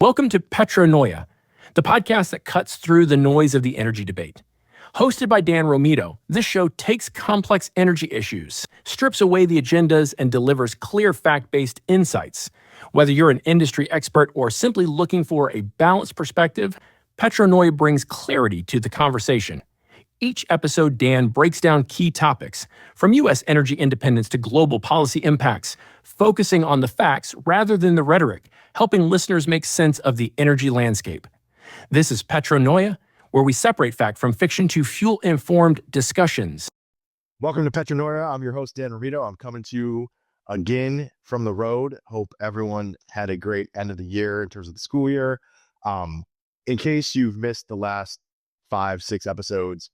Welcome to Petronoia, the podcast that cuts through the noise of the energy debate. Hosted by Dan Romito, this show takes complex energy issues, strips away the agendas, and delivers clear fact-based insights. Whether you're an industry expert or simply looking for a balanced perspective, Petronoia brings clarity to the conversation. Each episode, Dan breaks down key topics, from U.S. energy independence to global policy impacts, focusing on the facts rather than the rhetoric, helping listeners make sense of the energy landscape. This is Petronoia, where we separate fact from fiction to fuel-informed discussions. Welcome to Petronoia. I'm your host, Dan Romito. I'm coming to you again from the road. Hope everyone had a great end of the year in terms of the school year. In case you've missed the last 5-6 episodes,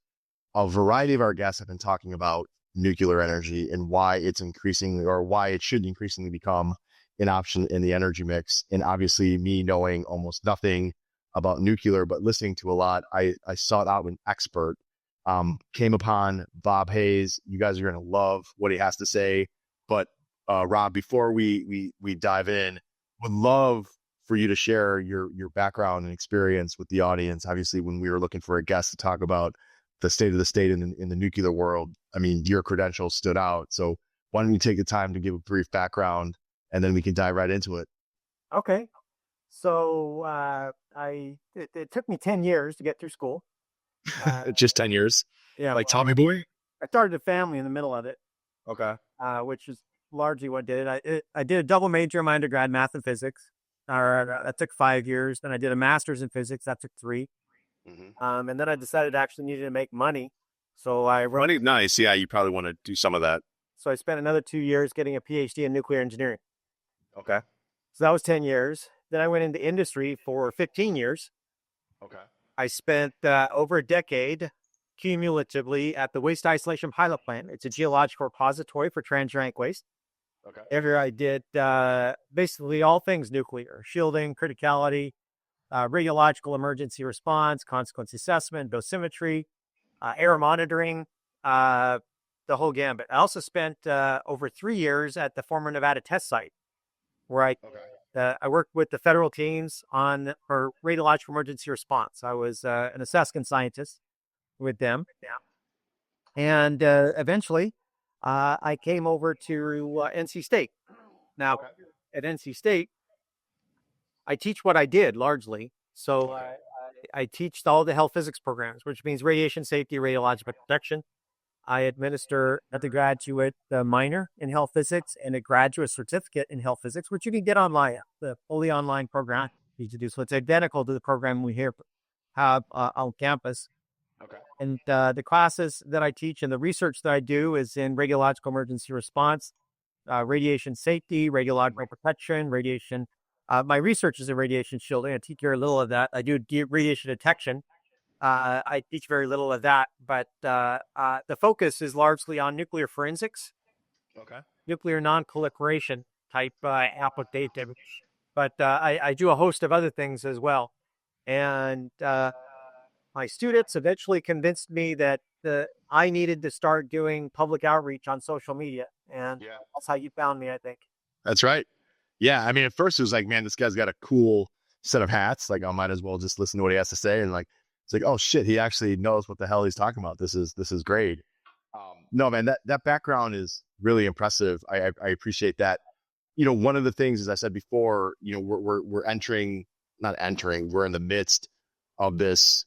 a variety of our guests have been talking about nuclear energy and why it's increasingly, or why it should increasingly become an option in the energy mix. And obviously, me knowing almost nothing about nuclear, but listening to a lot, I sought out an expert, came upon Bob Hayes. You guys are going to love what he has to say. But Rob, before we dive in, would love for you to share your background and experience with the audience. Obviously, when we were looking for a guest to talk about the state of the state in the nuclear world, I mean, your credentials stood out. So why don't you take the time to give a brief background, and then we can dive right into it. Okay. So it took me 10 years to get through school. Just 10 years? Yeah. Like Tommy Boy? I started a family in the middle of it, Okay. which is largely what did it. I did a double major in my undergrad, math and physics. That took 5 years. Then I did a master's in physics. That took 3. Mm-hmm. And then I decided I actually needed to make money. So I wrote. Money, nice. Yeah, you probably want to do some of that. So I spent another 2 years getting a PhD in nuclear engineering. Okay. So that was 10 years. Then I went into industry for 15 years. Okay. I spent over a decade cumulatively at the Waste Isolation Pilot Plant. It's a geological repository for transuranic waste. Okay. Here I did basically all things nuclear: shielding, criticality, radiological emergency response, consequence assessment, dosimetry, air monitoring, the whole gambit. I also spent over 3 years at the former Nevada test site, where I worked with the federal teams for radiological emergency response. I was an assessment scientist with them. And eventually, I came over to NC State. Now, at NC State, I teach what I did largely. So I teach all the health physics programs, which means radiation safety, radiological protection. I administer at the graduate minor in health physics and a graduate certificate in health physics, which you can get online, the fully online program you to do. So it's identical to the program we have on campus. Okay. And the classes that I teach and the research that I do is in radiological emergency response, radiation safety, radiological protection, radiation. My research is in radiation shielding. I teach very little of that. I do radiation detection. I teach very little of that, but the focus is largely on nuclear forensics, nuclear non-proliferation type application. But I do a host of other things as well. And my students eventually convinced me that I needed to start doing public outreach on social media. And that's how you found me, I think. That's right. Yeah. I mean, at first it was like, man, this guy's got a cool set of hats. Like, I might as well just listen to what he has to say. And like, it's like, oh shit, he actually knows what the hell he's talking about. This is great. No, man, that background is really impressive. I appreciate that. You know, one of the things, as I said before, you know, we're in the midst of this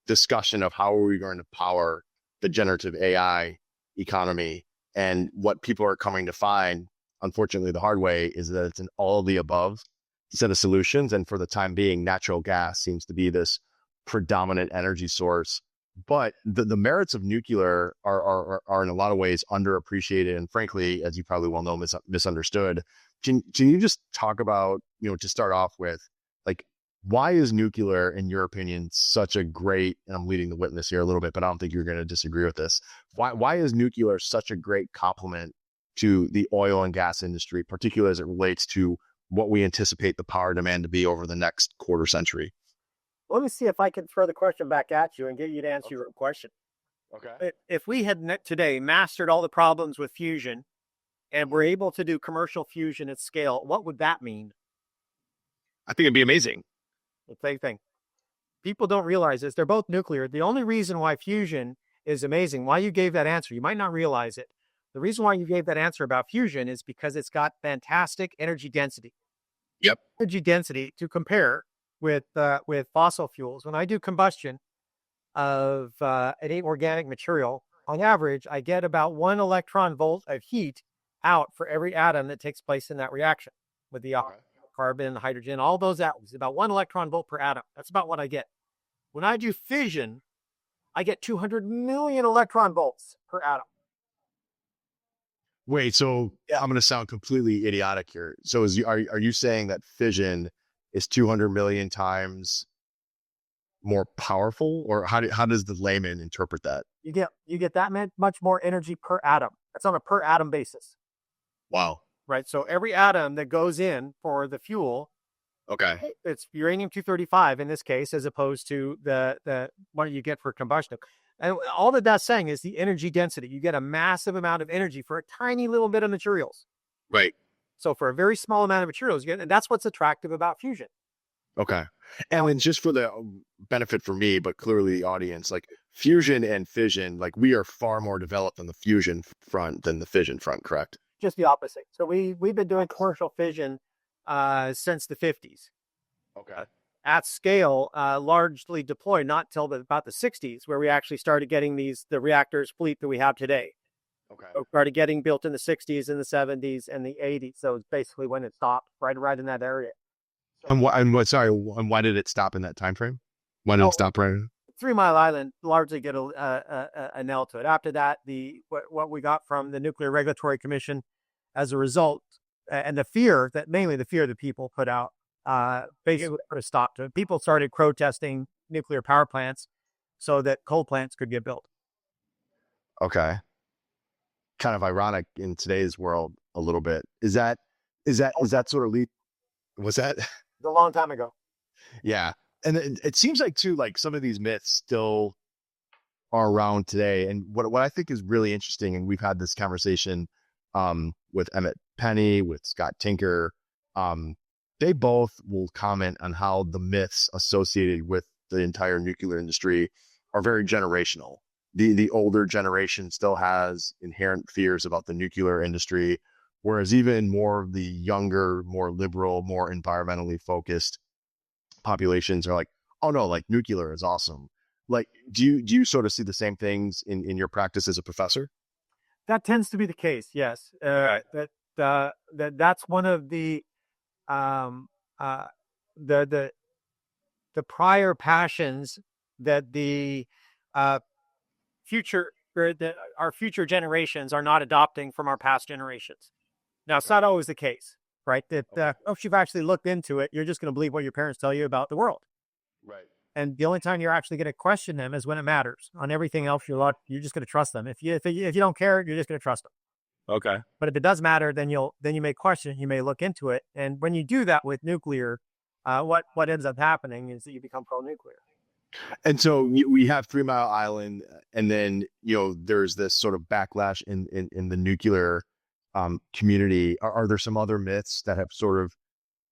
discussion of how are we going to power the generative AI economy. And what people are coming to find, unfortunately, the hard way, is that it's an all of the above set of solutions. And for the time being, natural gas seems to be this predominant energy source. But the merits of nuclear are in a lot of ways underappreciated and, frankly, as you probably well know, misunderstood. Can you just talk about, you know, to start off with, like, why is nuclear, in your opinion, such a great, and I'm leading the witness here a little bit, but I don't think you're going to disagree with this. Why is nuclear such a great complement to the oil and gas industry, particularly as it relates to what we anticipate the power demand to be over the next quarter century? Let me see if I can throw the question back at you and get you to answer your question. Okay. If we had today mastered all the problems with fusion and were able to do commercial fusion at scale, what would that mean? I think it'd be amazing. The same thing. People don't realize this. They're both nuclear. The only reason why fusion is amazing, why you gave that answer, you might not realize it. The reason why you gave that answer about fusion is because it's got fantastic energy density. Yep. Energy density to compare with fossil fuels. When I do combustion of an organic material, on average, I get about 1 electron volt of heat out for every atom that takes place in that reaction with the carbon, hydrogen, all those atoms, about 1 electron volt per atom. That's about what I get. When I do fission, I get 200 million electron volts per atom. Wait, so I'm going to sound completely idiotic here. So are you saying that fission is 200 million times more powerful, or how does the layman interpret that? You get that much more energy per atom. That's on a per atom basis. Wow. Right. So every atom that goes in for the fuel, it's uranium-235 in this case, as opposed to the what you get for combustion. And all that's saying is the energy density. You get a massive amount of energy for a tiny little bit of materials. Right. So for a very small amount of materials, and that's what's attractive about fusion. Okay. And then just for the benefit for me, but clearly the audience, like fusion and fission, like we are far more developed on the fusion front than the fission front, correct? Just the opposite. So we've been doing commercial fission since the 50s. Okay. At scale, largely deployed, not till about the 60s, where we actually started getting the reactors fleet that we have today. Okay. So started getting built in the 60s and the 70s and the 80s. So it's basically when it stopped, right in that area. And why did it stop in that time frame? Why did it stop right? 3 Mile Island largely get a nail to it. After that, what we got from the Nuclear Regulatory Commission as a result, and mainly the fear that people put out, basically put a stop to it. People started protesting nuclear power plants so that coal plants could get built. Okay. Kind of ironic in today's world a little bit. Is that sort of lead? Was that? A long time ago. Yeah. And it seems like too, like some of these myths still are around today. And what I think is really interesting, and we've had this conversation with Emmett Penny, with Scott Tinker, they both will comment on how the myths associated with the entire nuclear industry are very generational. The older generation still has inherent fears about the nuclear industry, whereas even more of the younger, more liberal, more environmentally focused populations are like, oh no, like nuclear is awesome. Like, do you sort of see the same things in your practice as a professor? That tends to be the case. Yes. That's one of the prior passions that the our future generations are not adopting from our past generations. Now, it's not always the case, right? That if you've actually looked into it, you're just going to believe what your parents tell you about the world. Right. And the only time you're actually going to question them is when it matters. On everything else, you're just going to trust them. If you don't care, you're just going to trust them. Okay. But if it does matter, then you may question it. You may look into it. And when you do that with nuclear, what ends up happening is that you become pro-nuclear. And so we have 3 Mile Island, and then there's this sort of backlash in the nuclear community. Are there some other myths that have sort of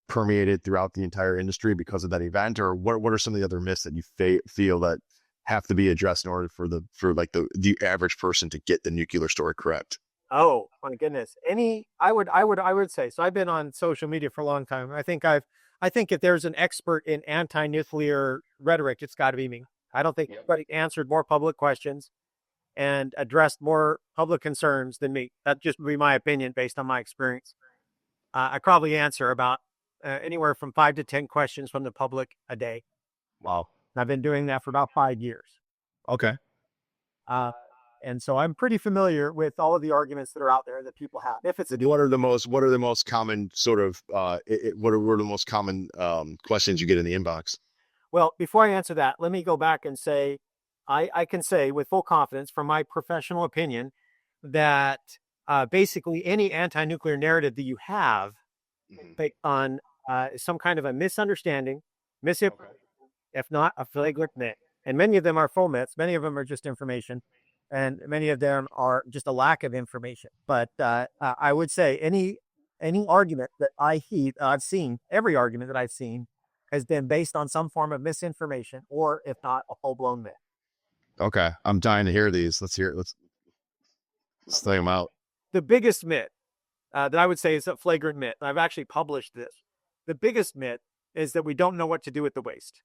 permeated throughout the entire industry because of that event, or what are some of the other myths that you feel that have to be addressed in order for the average person to get the nuclear story correct? Oh my goodness! I would say so. I've been on social media for a long time. I think if there's an expert in anti-nuclear rhetoric, it's got to be me. I don't think anybody answered more public questions and addressed more public concerns than me. That just would be my opinion based on my experience. I probably answer about anywhere from 5 to 10 questions from the public a day. Wow. I've been doing that for about 5 years. Okay. And so I'm pretty familiar with all of the arguments that are out there that people have. What are the most common sort of what are the most common questions you get in the inbox? Well, before I answer that, let me go back and say, I can say with full confidence from my professional opinion that basically any anti-nuclear narrative that you have on some kind of a misunderstanding, misinformation, if not a flagrant myth. And many of them are full myths. Many of them are just information. And many of them are just a lack of information. But I would say any argument that I've seen, every argument that I've seen has been based on some form of misinformation, or if not, a full-blown myth. Okay. I'm dying to hear these. Let's hear it. Let's lay them out. The biggest myth that I would say is a flagrant myth, and I've actually published this. The biggest myth is that we don't know what to do with the waste.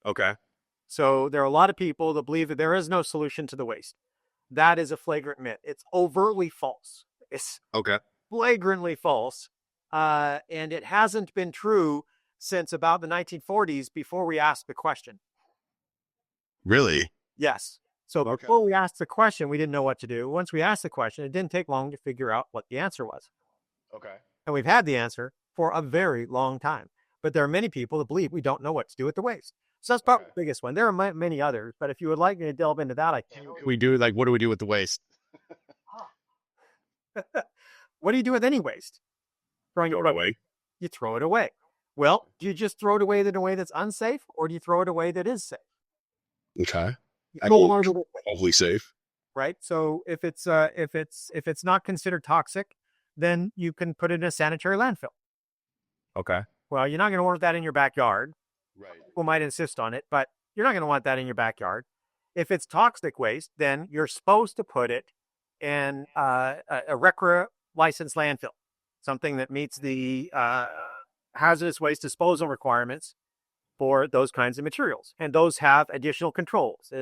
Okay. So there are a lot of people that believe that there is no solution to the waste. That is a flagrant myth. It's overtly false. It's flagrantly false. And it hasn't been true since about the 1940s, before we asked the question. Really? Yes. So before we asked the question, we didn't know what to do. Once we asked the question, it didn't take long to figure out what the answer was. Okay. And we've had the answer for a very long time. But there are many people that believe we don't know what to do with the waste. So that's probably the biggest one. There are many others, but if you would like me to delve into that, I can. We do, like, what do we do with the waste? What do you do with any waste? Throw it away. You throw it away. Well, do you just throw it away in a way that's unsafe, or do you throw it away that is safe? Okay. Hopefully safe. Right. So if it's not considered toxic, then you can put it in a sanitary landfill. Okay. Well, you're not going to want that in your backyard. Right. People might insist on it, but you're not going to want that in your backyard. If it's toxic waste, then you're supposed to put it in a RCRA licensed landfill, something that meets the hazardous waste disposal requirements for those kinds of materials. And those have additional controls.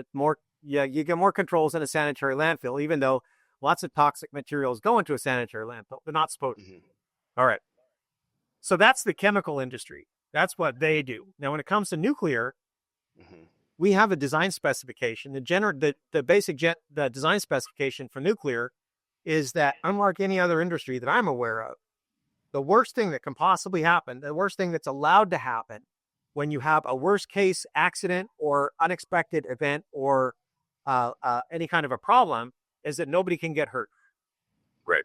You get more controls in a sanitary landfill, even though lots of toxic materials go into a sanitary landfill. They're not supposed to. Mm-hmm. All right. So that's the chemical industry. That's what they do. Now, when it comes to nuclear, we have a design specification. The basic design specification for nuclear is that, unlike any other industry that I'm aware of, the worst thing that can possibly happen, the worst thing that's allowed to happen when you have a worst case accident or unexpected event or any kind of a problem, is that nobody can get hurt. Right.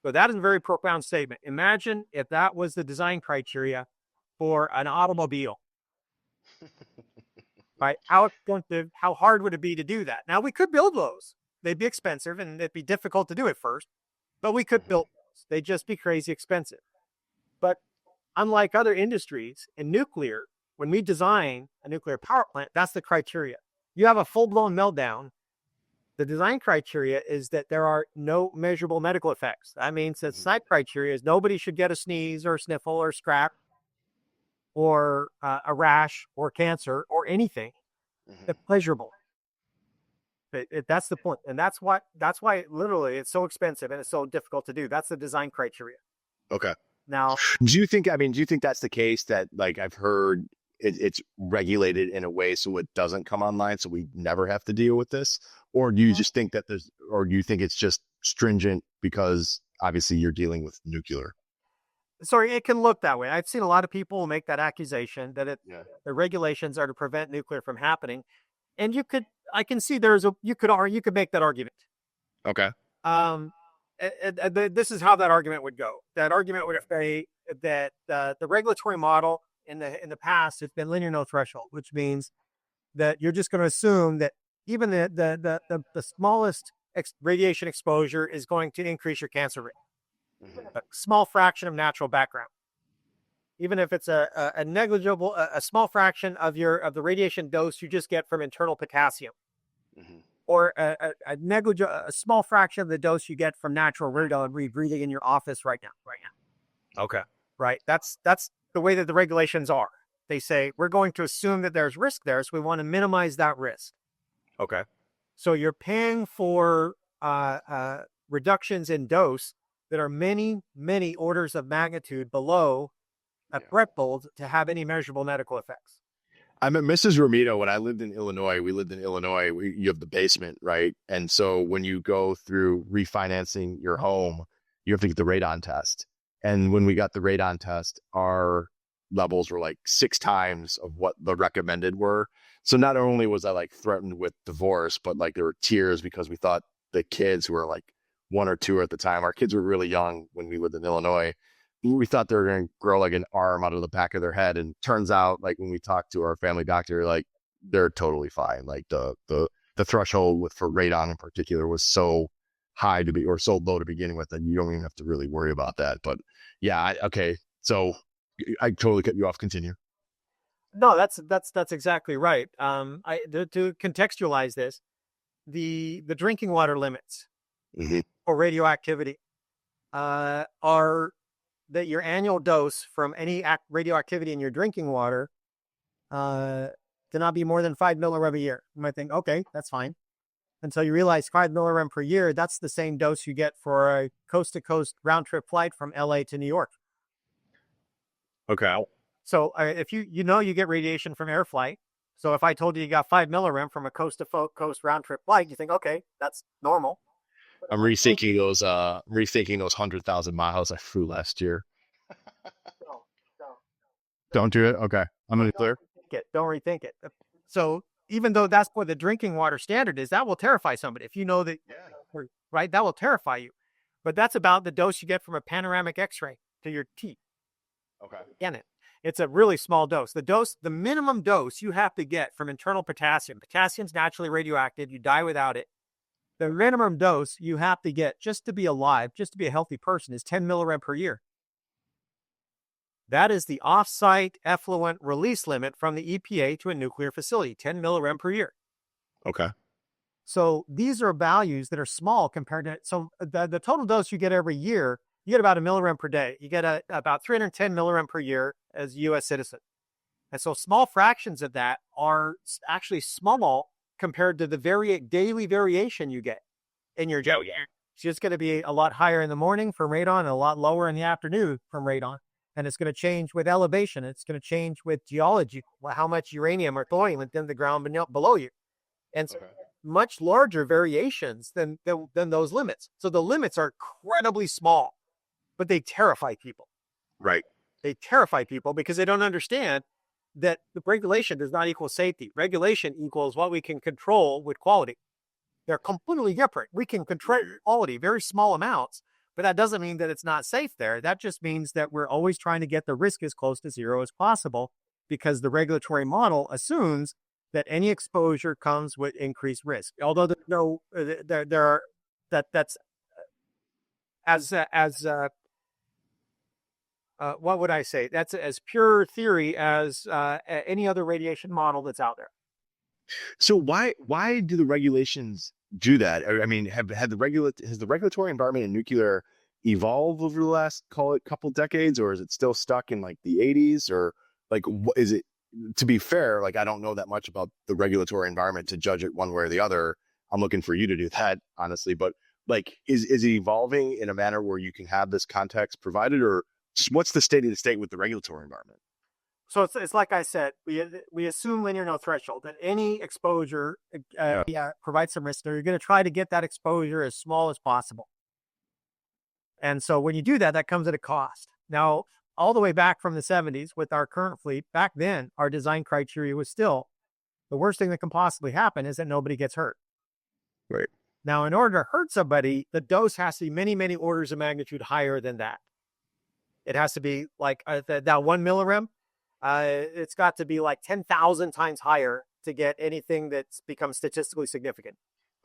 So that is a very profound statement. Imagine if that was the design criteria for an automobile. Right? How expensive, how hard would it be to do that? Now, we could build those. They'd be expensive and it'd be difficult to do it first, but we could build those. They'd just be crazy expensive. But unlike other industries, in nuclear, when we design a nuclear power plant, that's the criteria. You have a full-blown meltdown. The design criteria is that there are no measurable medical effects. That means that side criteria is nobody should get a sneeze or a sniffle or scrap or a rash or cancer or anything that's pleasurable. That's the point. And that's why literally it's so expensive and it's so difficult to do. That's the design criteria. Okay. Now, do you think that's the case, that, like, I've heard it's regulated in a way so it doesn't come online, so we never have to deal with this? Or do you just think that or do you think it's just stringent because obviously you're dealing with nuclear? Sorry, it can look that way. I've seen a lot of people make that accusation that the regulations are to prevent nuclear from happening. And I can see you could make that argument. Okay. This is how that argument would go. That argument would say that the regulatory model in the past has been linear no threshold, which means that you're just going to assume that even the smallest radiation exposure is going to increase your cancer rate. A small fraction of natural background, even if it's a negligible, a small fraction of the radiation dose you just get from internal potassium, or a small fraction of the dose you get from natural radon breathing in your office right now. Okay. Right. That's the way that the regulations are. They say we're going to assume that there's risk there, so we want to minimize that risk. Okay. So you're paying for reductions in dose that are many, many orders of magnitude below a threshold to have any measurable medical effects. I met Mrs. Romito when I lived in Illinois. You have the basement, right? And so when you go through refinancing your home, you have to get the radon test. And when we got the radon test, our levels were like 6 times of what the recommended were. So not only was I like threatened with divorce, but like there were tears because we thought the kids, who were like 1 or 2 at the time, our kids were really young when we lived in Illinois, we thought they were going to grow like an arm out of the back of their head. And turns out, like, when we talked to our family doctor, like, they're totally fine. Like the threshold for radon in particular was so high or so low to begin with that you don't even have to really worry about that. But Yeah. Okay. So I totally cut you off. Continue. No, that's exactly right. To contextualize this, the drinking water limits Mm-hmm. for radioactivity are that your annual dose from any radioactivity in your drinking water to not be more than 5 millirem a year. You might think, okay, that's fine. Until you realize 5 millirem per year, that's the same dose you get for a coast-to-coast round-trip flight from LA to New York. Okay. So if you get radiation from air flight. So if I told you got 5 millirem from a coast-to-coast round-trip flight, you think, okay, that's normal. I'm rethinking those 100,000 miles I flew last year. No, no. Don't do it. Okay. I'm going to clear. Don't rethink it. So even though that's what the drinking water standard is, that will terrify somebody. If you know that, right, that will terrify you. But that's about the dose you get from a panoramic X-ray to your teeth. Okay. In it. It's a really small dose. The minimum dose you have to get from internal potassium. Potassium's naturally radioactive. You die without it. The minimum dose you have to get just to be alive, just to be a healthy person, is 10 millirem per year. That is the off-site effluent release limit from the EPA to a nuclear facility, 10 millirem per year. Okay. So these are values that are small compared to, so the total dose you get every year, you get about a millirem per day. You get about 310 millirem per year as a U.S. citizen. And so small fractions of that are actually small compared to the daily variation you get in your Joe. Yeah. It's just going to be a lot higher in the morning from radon and a lot lower in the afternoon from radon. And it's going to change with elevation. It's going to change with geology, how much uranium or thorium is in the ground below you. And so much larger variations than those limits. So the limits are incredibly small, but they terrify people. Right. They terrify people because they don't understand that the regulation does not equal safety. Regulation equals what we can control with quality. They're completely different. We can control quality, very small amounts, but that doesn't mean that it's not safe there. That just means that we're always trying to get the risk as close to zero as possible because the regulatory model assumes that any exposure comes with increased risk. Although there's no, there are, that's what would I say? That's as pure theory as any other radiation model that's out there. So why do the regulations do that? I mean, has the regulatory environment in nuclear evolved over the last, call it, couple decades, or is it still stuck in like the 80s, or like what is it? To be fair, like I don't know that much about the regulatory environment to judge it one way or the other. I'm looking for you to do that, honestly. But like, is it evolving in a manner where you can have this context provided, or what's the state of the state with the regulatory environment? So it's like I said, we assume linear no threshold, that any exposure provides some risk. So you're going to try to get that exposure as small as possible. And so when you do that, that comes at a cost. Now, all the way back from the 70s with our current fleet, back then, our design criteria was still the worst thing that can possibly happen is that nobody gets hurt. Right. Now, in order to hurt somebody, the dose has to be many, many orders of magnitude higher than that. It has to be like that 1 millirem. It's got to be like 10,000 times higher to get anything that's become statistically significant.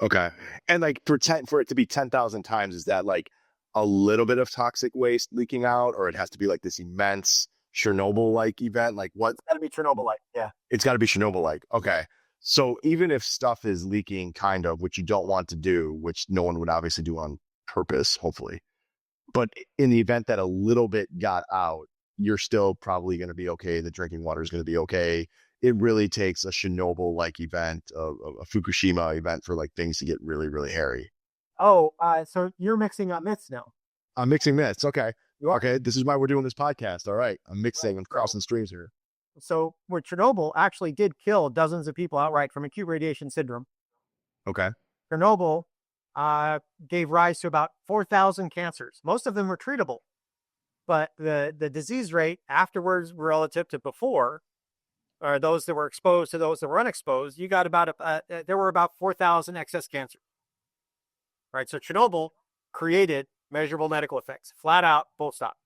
Okay. And like for it to be 10,000 times, is that like a little bit of toxic waste leaking out, or it has to be like this immense Chernobyl-like event? Like what? It's got to be Chernobyl-like. Yeah. It's got to be Chernobyl-like. Okay. So even if stuff is leaking, kind of, which you don't want to do, which no one would obviously do on purpose, hopefully, but in the event that a little bit got out, you're still probably going to be okay. The drinking water is going to be okay. It really takes a Chernobyl-like event, a Fukushima event for like things to get really, really hairy. Oh, so you're mixing up myths now. I'm mixing myths. Okay. You are. Okay. This is why we're doing this podcast. All right. I'm mixing and crossing streams here. So where Chernobyl actually did kill dozens of people outright from acute radiation syndrome. Okay. Chernobyl gave rise to about 4,000 cancers. Most of them were treatable. But the disease rate afterwards relative to before, or those that were exposed to those that were unexposed, you got about, there were about 4,000 excess cancers. Right. So Chernobyl created measurable medical effects, flat out, full stop.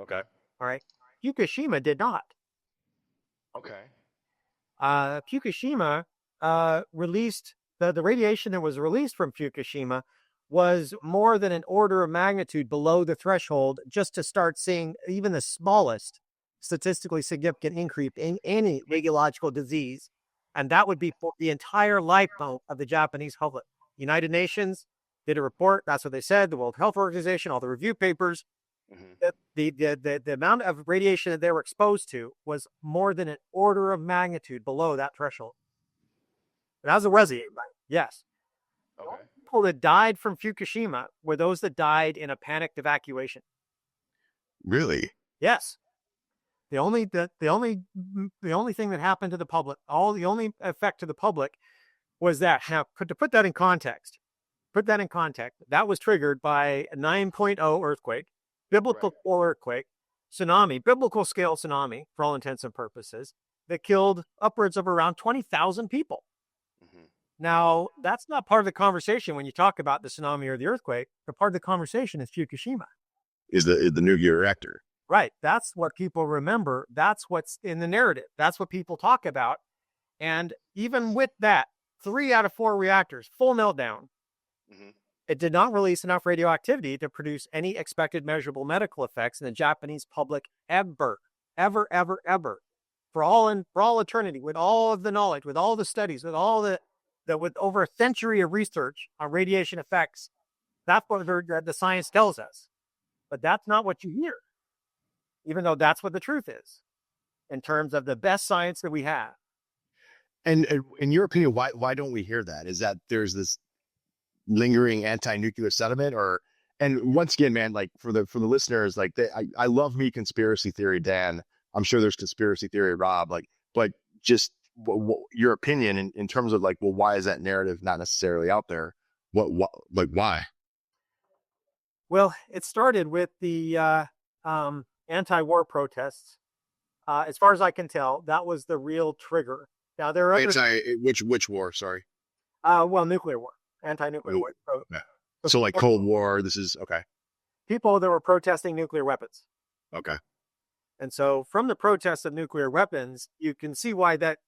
Okay. All right. Fukushima did not. Okay. Fukushima released, the radiation that was released from Fukushima was more than an order of magnitude below the threshold just to start seeing even the smallest statistically significant increase in any radiological disease. And that would be for the entire lifetime of the Japanese public. United Nations did a report. That's what they said. The World Health Organization, all the review papers, that the amount of radiation that they were exposed to was more than an order of magnitude below that threshold. That was a resident, yes. Okay. People that died from Fukushima were those that died in a panicked evacuation. Really? Yes. The only thing that happened to the public, the only effect to the public was that. Now, to put that in context, that was triggered by a 9.0 earthquake, biblical scale earthquake, tsunami, biblical scale tsunami, for all intents and purposes, that killed upwards of around 20,000 people. Now, that's not part of the conversation when you talk about the tsunami or the earthquake. The part of the conversation is Fukushima. Is the nuclear reactor. Right. That's what people remember. That's what's in the narrative. That's what people talk about. And even with that, 3 out of 4 reactors, full meltdown, it did not release enough radioactivity to produce any expected measurable medical effects in the Japanese public ever. For all eternity, with all of the knowledge, with all the studies, with over a century of research on radiation effects, that's what the science tells us. But that's not what you hear, even though that's what the truth is in terms of the best science that we have. And in your opinion, why don't we hear that? Is that there's this lingering anti-nuclear sentiment, and once again, man, like for the listeners, like I love me conspiracy theory, Dan. I'm sure there's conspiracy theory, Rob, but just your opinion in terms of like, well, why is that narrative not necessarily out there? Why? Well, it started with the anti-war protests. As far as I can tell, that was the real trigger. Now there are which war? Sorry. Nuclear war, anti-nuclear war. Yeah. So like Cold War. This is okay. People that were protesting nuclear weapons. Okay. And so from the protests of nuclear weapons, you can see why that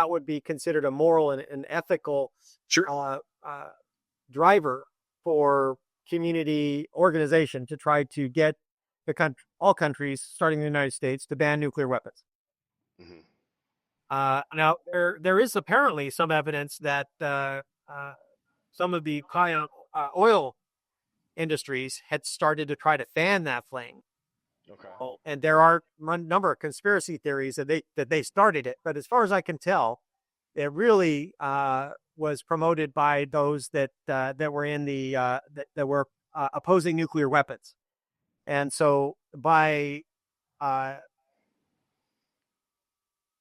would be considered a moral and ethical driver for community organization to try to get all countries, starting in the United States, to ban nuclear weapons. Now, there is apparently some evidence that some of the oil industries had started to try to fan that flame. Okay. And there are a number of conspiracy theories that they started it, but as far as I can tell, it really was promoted by those that were in the that were opposing nuclear weapons, and so by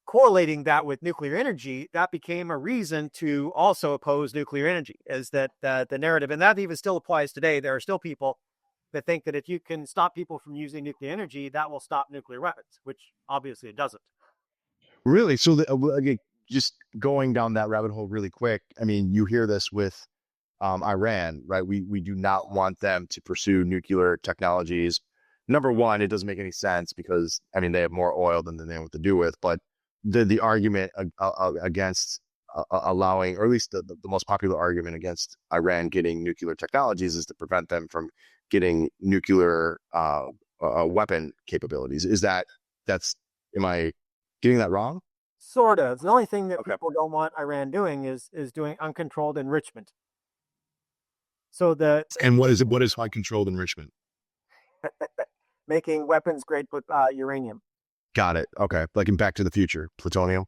correlating that with nuclear energy, that became a reason to also oppose nuclear energy. Is that the narrative, and that even still applies today. There are still people that think that if you can stop people from using nuclear energy, that will stop nuclear weapons, which obviously it doesn't. Really? So again, just going down that rabbit hole really quick. I mean, you hear this with Iran, right? We do not want them to pursue nuclear technologies. Number one, it doesn't make any sense because, I mean, they have more oil than they know what to do with. But the argument against allowing, or at least the most popular argument against Iran getting nuclear technologies is to prevent them from getting nuclear weapon capabilities. Am I getting that wrong? Sort of. The only thing that people don't want Iran doing is doing uncontrolled enrichment. So and what is it? What is uncontrolled enrichment? Making weapons grade with uranium. Got it. Okay, like in Back to the Future, plutonium.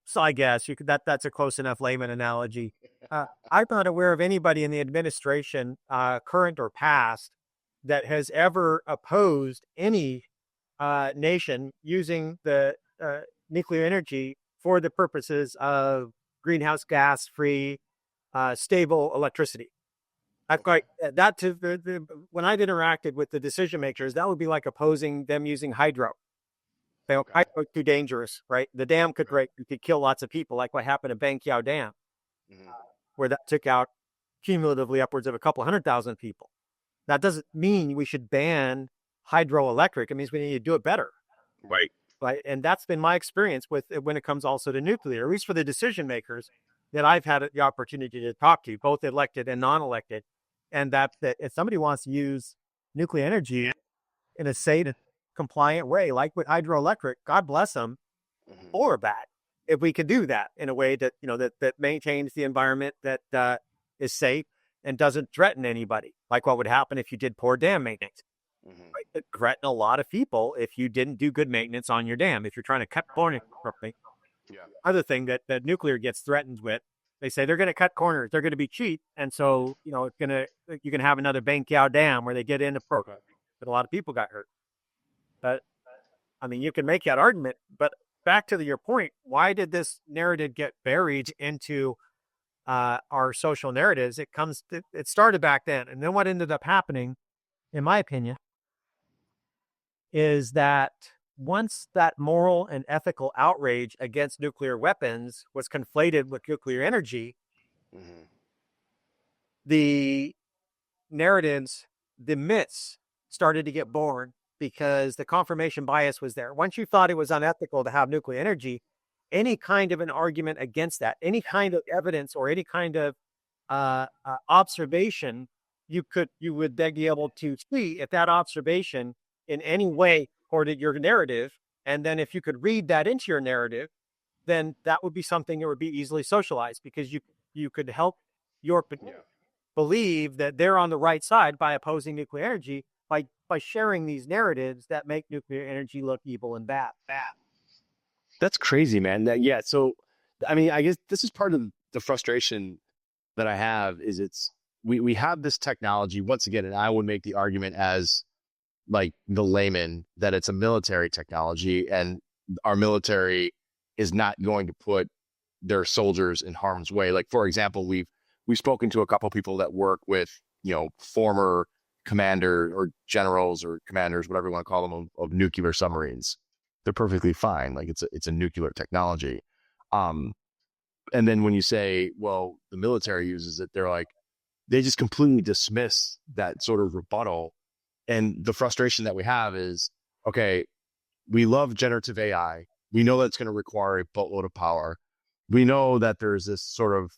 So I guess that's a close enough layman analogy. I'm not aware of anybody in the administration, current or past, that has ever opposed any nation using the nuclear energy for the purposes of greenhouse gas free, stable electricity. When I've interacted with the decision makers, that would be like opposing them using hydro. Hydro too dangerous, right? The dam could break, you could kill lots of people, like what happened at Banqiao Dam, where that took out cumulatively upwards of a couple 100,000 people. That doesn't mean we should ban hydroelectric. It means we need to do it better. Right. And that's been my experience with when it comes also to nuclear, at least for the decision makers. that I've had the opportunity to talk to, both elected and non-elected, and that if somebody wants to use nuclear energy in a safe, compliant way, like with hydroelectric, God bless them for that. If we could do that in a way that, that maintains the environment, that is safe and doesn't threaten anybody, like what would happen if you did poor dam maintenance. Right? It threaten a lot of people if you didn't do good maintenance on your dam. If you're trying to cut corners properly. Other thing that nuclear gets threatened with, they say they're going to cut corners. They're going to be cheap, and so you can have another Bankow Dam where they get in the program. But a lot of people got hurt. But I mean, you can make that argument. But back to your point, why did this narrative get buried into our social narratives? It started back then, and then what ended up happening, in my opinion, is that once that moral and ethical outrage against nuclear weapons was conflated with nuclear energy, the narratives, the myths started to get born because the confirmation bias was there. Once you thought it was unethical to have nuclear energy, any kind of an argument against that, any kind of evidence or any kind of observation, you would then be able to see if that observation in any way supported your narrative. And then if you could read that into your narrative, then that would be something that would be easily socialized, because you could help your believe that they're on the right side by opposing nuclear energy by sharing these narratives that make nuclear energy look evil and bad. That's crazy, man. So, I mean, I guess this is part of the frustration that I have is we have this technology once again, and I would make the argument as like the layman that it's a military technology, and our military is not going to put their soldiers in harm's way. Like, for example, we've spoken to a couple people that work with, former commander or generals or commanders, whatever you want to call them, of nuclear submarines. They're perfectly fine. Like it's a nuclear technology. And then when you say, well, the military uses it, they're like, they just completely dismiss that sort of rebuttal. And the frustration that we have is, okay, we love generative AI. We know that's going to require a boatload of power. We know that there's this sort of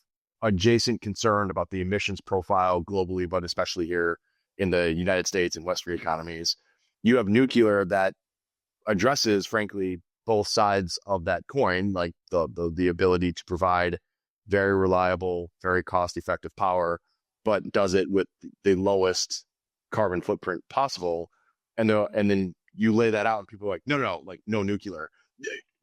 adjacent concern about the emissions profile globally, but especially here in the United States and Western economies. You have nuclear that addresses, frankly, both sides of that coin, like the ability to provide very reliable, very cost-effective power, but does it with the lowest carbon footprint possible. And then you lay that out and people are like, no, like no nuclear.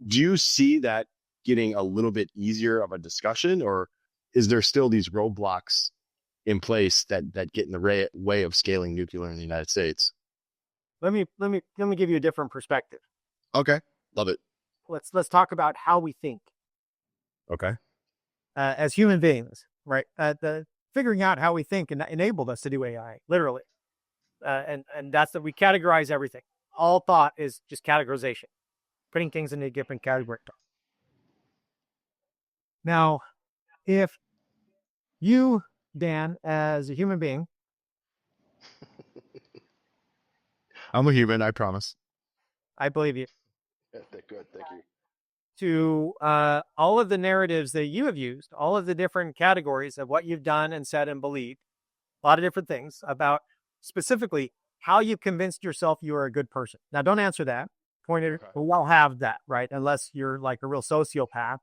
Do you see that getting a little bit easier of a discussion, or is there still these roadblocks in place that get in the way of scaling nuclear in the United States? Let me give you a different perspective. Okay. Love it. Let's talk about how we think. Okay. As human beings, right? Figuring out how we think enabled us to do AI, literally. And that's that we categorize everything. All thought is just categorization, putting things into a different category. Now, if you, Dan, as a human being, I'm a human, I promise. I believe you. Good, thank you. To all of the narratives that you have used, all of the different categories of what you've done and said and believed, a lot of different things about specifically how you convinced yourself you are a good person. Now, don't answer that. Pointed, we'll all have that, right? Unless you're like a real sociopath.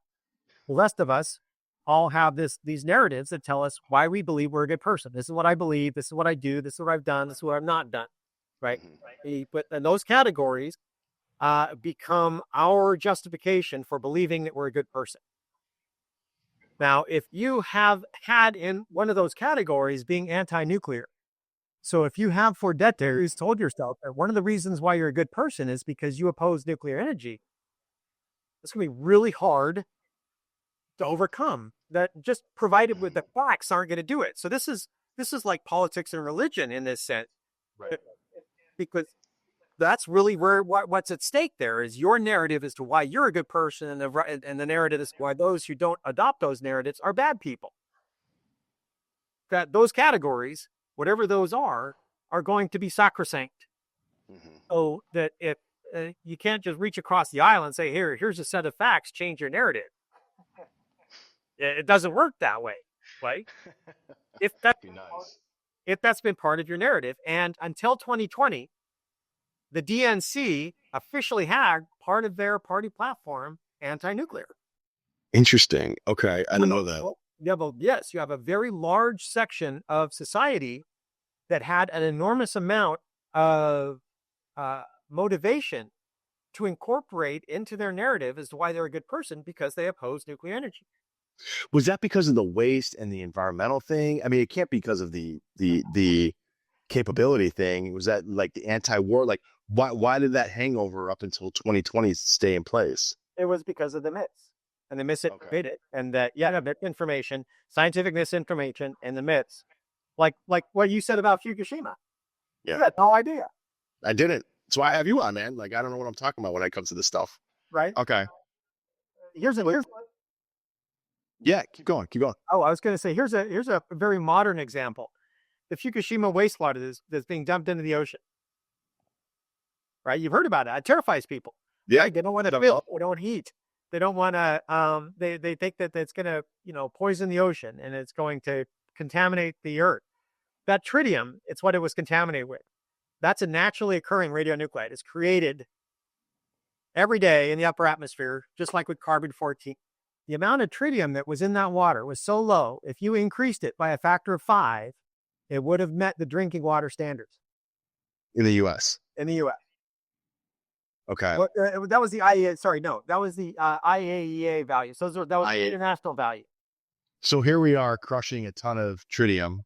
The rest of us all have these narratives that tell us why we believe we're a good person. This is what I believe. This is what I do. This is what I've done. This is what I've not done, right? But in those categories become our justification for believing that we're a good person. Now, if you have had in one of those categories being anti-nuclear, so if you have for decades told yourself that one of the reasons why you're a good person is because you oppose nuclear energy, it's going to be really hard to overcome. That just provided with the facts aren't going to do it. So this is like politics and religion in this sense, right? Because that's really where what's at stake. There is your narrative as to why you're a good person, and the narrative is why those who don't adopt those narratives are bad people. That those categories, whatever those are going to be sacrosanct. So that if you can't just reach across the aisle and say, here's a set of facts, change your narrative. It doesn't work that way, right? If that Be nice. if that's been part of your narrative, and until 2020, the DNC officially had part of their party platform anti-nuclear. Interesting. Okay, I didn't know that. You have a very large section of society that had an enormous amount of motivation to incorporate into their narrative as to why they're a good person because they oppose nuclear energy. Was that because of the waste and the environmental thing? I mean, it can't be because of the capability thing. Was that like the anti-war? Like, why did that hangover up until 2020 stay in place? It was because of the myths and the misinformation, and that misinformation, scientific misinformation, and the myths, like what you said about Fukushima. Yeah, You had no idea, I didn't. That's why I have you on, man. Like, I don't know what I'm talking about when it comes to this stuff. right? Okay. Here's Yeah, keep going. Keep going. I was going to say here's a very modern example: the Fukushima wastewater that's being dumped into the ocean. Right? You've heard about it. It terrifies people. Yeah. Right? They don't want to feel. They don't heat. They don't want to. They think that it's going to poison the ocean and it's going to contaminate the earth. That tritium, it's what it was contaminated with. That's a naturally occurring radionuclide. It's created every day in the upper atmosphere, just like with carbon-14. The amount of tritium that was in that water was so low, if you increased it by a factor of 5, it would have met the drinking water standards. In the U.S. In the U.S. Okay. That was the IAEA. Sorry, no, that was the IAEA value. So that was the international value. So here we are crushing a ton of tritium,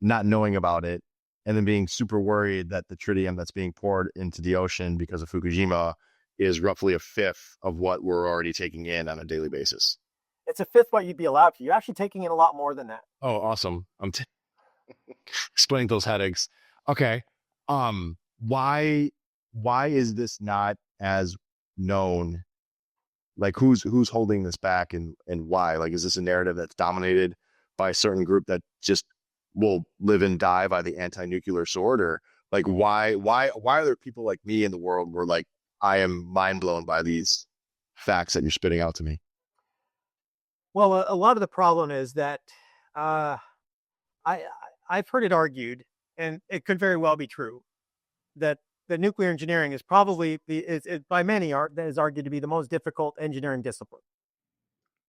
not knowing about it, and then being super worried that the tritium that's being poured into the ocean because of Fukushima is roughly a fifth of what we're already taking in on a daily basis. It's a fifth what you'd be allowed to. You're actually taking in a lot more than that. Oh, awesome. I'm explaining those headaches. Okay. Why is this not as known? Like, who's holding this back and why? Like, is this a narrative that's dominated by a certain group that just will live and die by the anti-nuclear sword? Or like, why are there people like me in the world where like I am mind blown by these facts that you're spitting out to me? Well, a lot of the problem is that I've heard it argued, and it could very well be true, that the nuclear engineering is probably by many is argued to be the most difficult engineering discipline.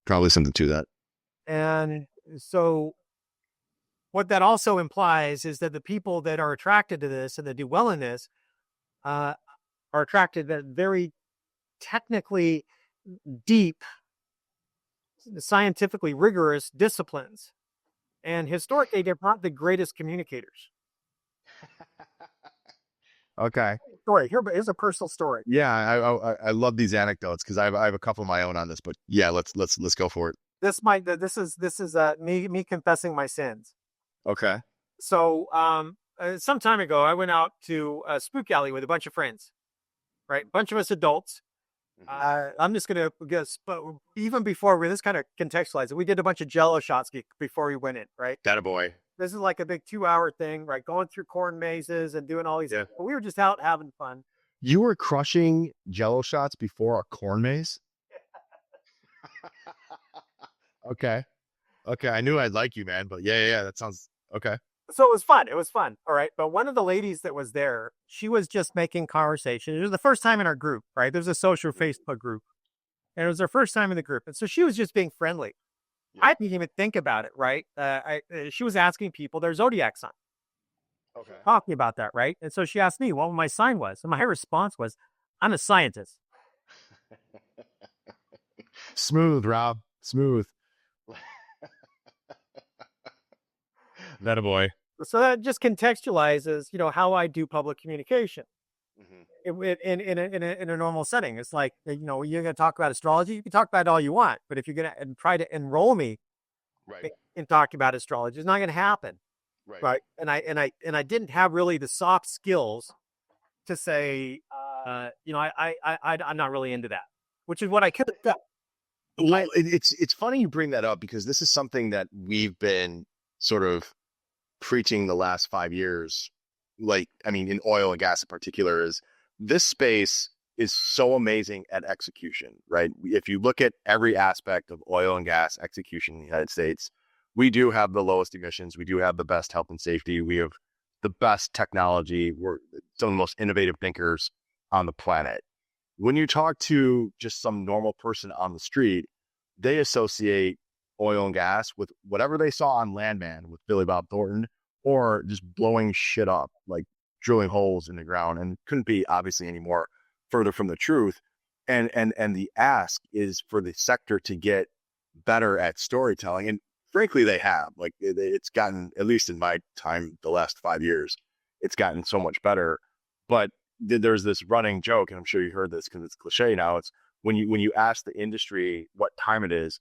Probably something to that. And so what that also implies is that the people that are attracted to this and that do well in this are attracted to very technically deep, scientifically rigorous disciplines. And historically, they're not the greatest communicators. Okay. Story here's a personal story. Yeah, I love these anecdotes because I have a couple of my own on this, but yeah, let's go for it. This is me confessing my sins. Okay. So some time ago, I went out to a spook alley with a bunch of friends. Right, a bunch of us adults. I'm just gonna guess, but even before this kind of contextualize it, we did a bunch of Jello shots before we went in. Right. That a boy. This is like a big 2-hour thing, right? Going through corn mazes and doing all these. Yeah. But we were just out having fun. You were crushing Jello shots before a corn maze? Okay. I knew I'd like you, man, but yeah, that sounds okay. So it was fun. All right. But one of the ladies that was there, she was just making conversation. It was the first time in our group, right? There's a social Facebook group. And it was her first time in the group. And so she was just being friendly. Yeah. I didn't even think about it, right? She was asking people their zodiac sign. Okay. Talking about that, right? And so she asked me what my sign was. And my response was, I'm a scientist. Smooth, Rob. Smooth. That a boy. So that just contextualizes, how I do public communication in a normal setting. It's like, you're going to talk about astrology. You can talk about it all you want, but if you're going to try to enroll me in talking about astrology, it's not going to happen. Right. And I didn't have really the soft skills to say, I'm not really into that, which is what I could have done. Well, it's funny you bring that up because this is something that we've been sort of preaching the last 5 years, in oil and gas in particular, is this space is so amazing at execution, right? If you look at every aspect of oil and gas execution in the United States, we do have the lowest emissions. We do have the best health and safety. We have the best technology. We're some of the most innovative thinkers on the planet. When you talk to just some normal person on the street, they associate oil and gas with whatever they saw on Landman with Billy Bob Thornton, or just blowing shit up, like drilling holes in the ground, and couldn't be obviously any more further from the truth. And the ask is for the sector to get better at storytelling, and frankly, they have. Like it's gotten, at least in my time, the last 5 years, it's gotten so much better. But there's this running joke, and I'm sure you heard this because it's cliche now. It's when you ask the industry what time it is,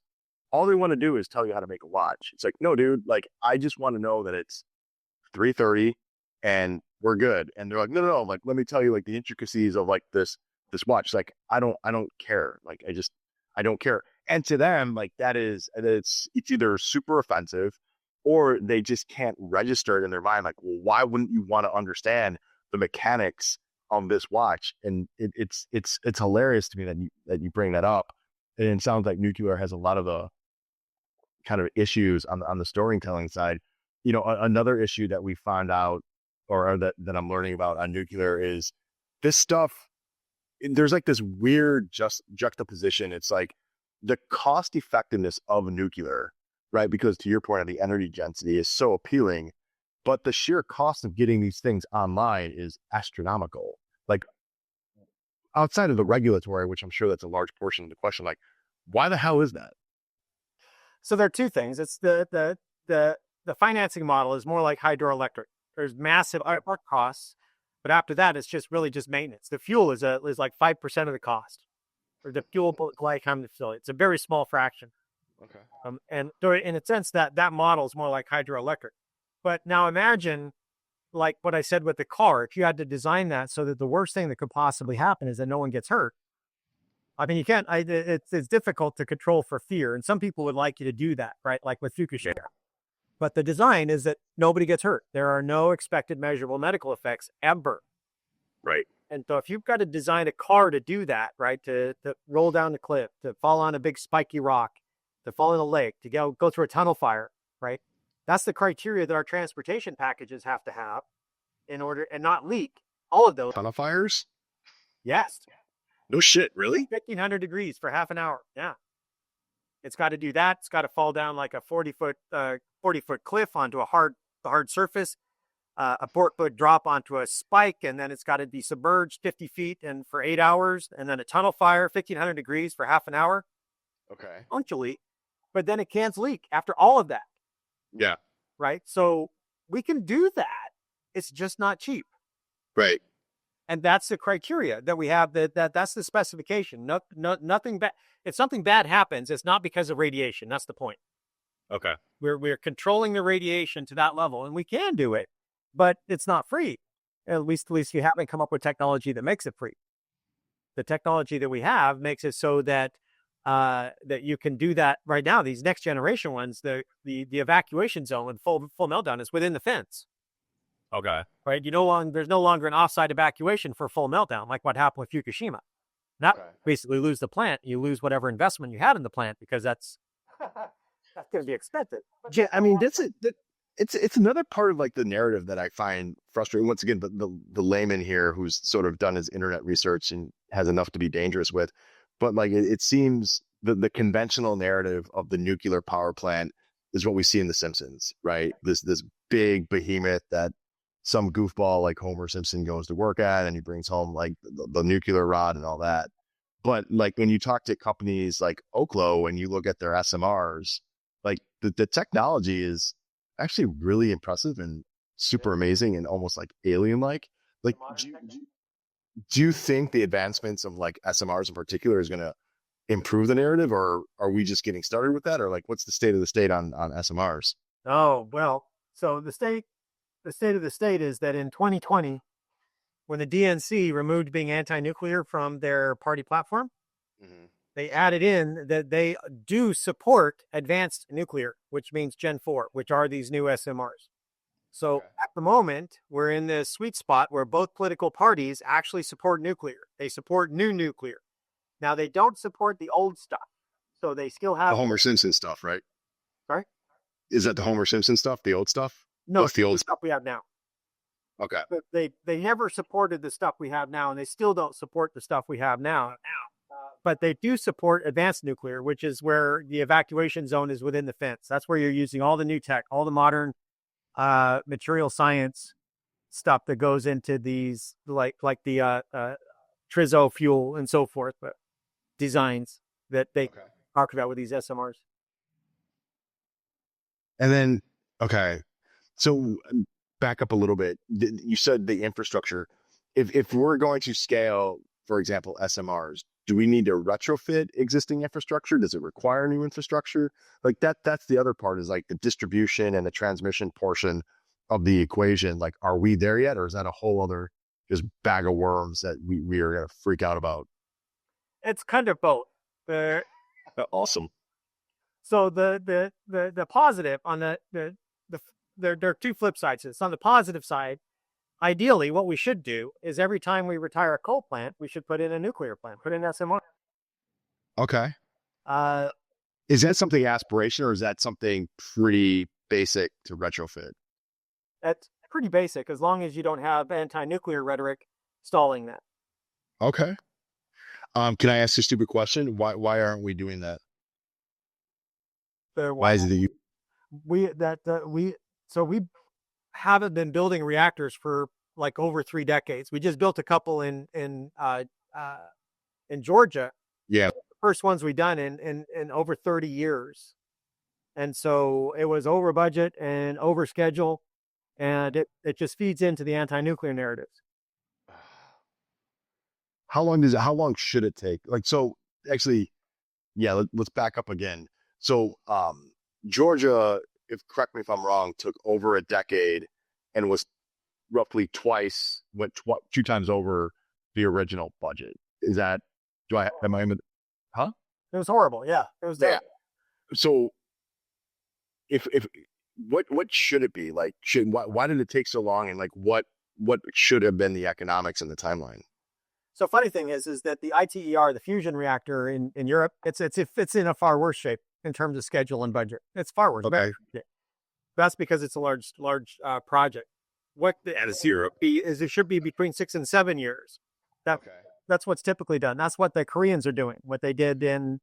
all they want to do is tell you how to make a watch. It's like, no, dude, like I just want to know that it's 3:30 and we're good. And they're like, no, like let me tell you like the intricacies of like this watch. It's like I don't care. Like I don't care. And to them, like it's either super offensive or they just can't register it in their mind. Like, well, why wouldn't you want to understand the mechanics on this watch? And it's hilarious to me that you bring that up. And it sounds like nuclear has a lot of the kind of issues on the storytelling side. You know, another issue that we found out or that I'm learning about on nuclear is this stuff. There's like this weird juxtaposition. It's like the cost effectiveness of nuclear, right? Because to your point, the energy density is so appealing, but the sheer cost of getting these things online is astronomical. Like outside of the regulatory, which I'm sure that's a large portion of the question, like why the hell is that? So there are two things. It's the financing model is more like hydroelectric. There's massive upfront costs, but after that, it's just really just maintenance. The fuel is like 5% of the cost, or the fuel lifetime of the facility. It's a very small fraction. Okay. And in a sense, that model is more like hydroelectric. But now imagine, like what I said with the car, if you had to design that so that the worst thing that could possibly happen is that no one gets hurt. I mean, you can't. It's difficult to control for fear, and some people would like you to do that, right? Like with Fukushima. Yeah. But the design is that nobody gets hurt. There are no expected measurable medical effects ever. Right. And so if you've got to design a car to do that, right, to roll down the cliff, to fall on a big spiky rock, to fall in a lake, to go through a tunnel fire, right? That's the criteria that our transportation packages have to have in order and not leak. All of those. Tunnel fires? Yes. No shit, really? 1,500 degrees for half an hour. Yeah. It's got to do that. It's got to fall down like a 40-foot cliff onto the hard surface, a 4-foot drop onto a spike, and then it's got to be submerged 50 feet and for 8 hours, and then a tunnel fire, 1,500 degrees for half an hour. Okay. Punctually, but then it can't leak after all of that. Yeah. Right. So we can do that. It's just not cheap. Right. And that's the criteria that we have. That's the specification. Nothing bad. If something bad happens, it's not because of radiation. That's the point. Okay. We're controlling the radiation to that level, and we can do it, but it's not free. At least you haven't come up with technology that makes it free. The technology that we have makes it so that that you can do that right now. These next generation ones, the evacuation zone and full meltdown is within the fence. Okay. Right. There's no longer an offsite evacuation for full meltdown, like what happened with Fukushima. Not basically lose the plant. You lose whatever investment you had in the plant because that's going to be expensive. Yeah, I mean, it's another part of like the narrative that I find frustrating. Once again, the layman here who's sort of done his internet research and has enough to be dangerous with, but like it seems the conventional narrative of the nuclear power plant is what we see in The Simpsons, right? This big behemoth that some goofball like Homer Simpson goes to work at, and he brings home like the nuclear rod and all that. But like when you talk to companies like Oklo and you look at their SMRs, like the technology is actually really impressive and super amazing and almost like alien-like. Like, do you think the advancements of like SMRs in particular is going to improve the narrative, or are we just getting started with that? Or like, what's the state of the state on SMRs? Oh, well, so the state of the state is that in 2020, when the DNC removed being anti-nuclear from their party platform, they added in that they do support advanced nuclear, which means Gen 4, which are these new SMRs. So Okay. at the moment, we're in this sweet spot where both political parties actually support nuclear. They support new nuclear. Now, they don't support the old stuff. So they still The have. Homer Simpson stuff, right? Sorry? Is that the Homer Simpson stuff? The old stuff? No, What's the old the stuff we have now. Okay. But they never supported the stuff we have now, and they still don't support the stuff we have now. But they do support advanced nuclear, which is where the evacuation zone is within the fence. That's where you're using all the new tech, all the modern material science stuff that goes into these, like the Trizo fuel and so forth, but designs that they talk about with these SMRs. And then, okay. So back up a little bit. You said the infrastructure. If we're going to scale, for example, SMRs, do we need to retrofit existing infrastructure? Does it require new infrastructure? Like that's the other part, is like the distribution and the transmission portion of the equation. Like, are we there yet? Or is that a whole other just bag of worms that we are going to freak out about? It's kind of both. Awesome. So the positive on there are two flip sides to this. On the positive side, ideally, what we should do is every time we retire a coal plant, we should put in a nuclear plant, put in SMR. Okay. Is that something aspirational, or is that something pretty basic to retrofit? That's pretty basic, as long as you don't have anti-nuclear rhetoric stalling that. Okay. Can I ask a stupid question? Why aren't we doing that? Why is it that we haven't been building reactors for like over 3 decades. We just built a couple in Georgia. Yeah. The first ones we done in over 30 years. And so it was over budget and over schedule, and it just feeds into the anti-nuclear narratives. How long should it take? Like, so actually, yeah, let's back up again. So, Georgia, correct me if I'm wrong, took over a decade and was roughly went 2 times over the original budget. Is that, am I in the, huh? It was horrible. Yeah, it was there. Yeah. So what should it be? Like, why did it take so long? And like, what should have been the economics and the timeline? So funny thing is that the ITER, the fusion reactor in Europe, it's in a far worse shape in terms of schedule and budget. It's far worse. Okay. That's because it's a large project. It's Europe is it should be between 6 and 7 years. That's what's typically done. That's what the Koreans are doing. What they did in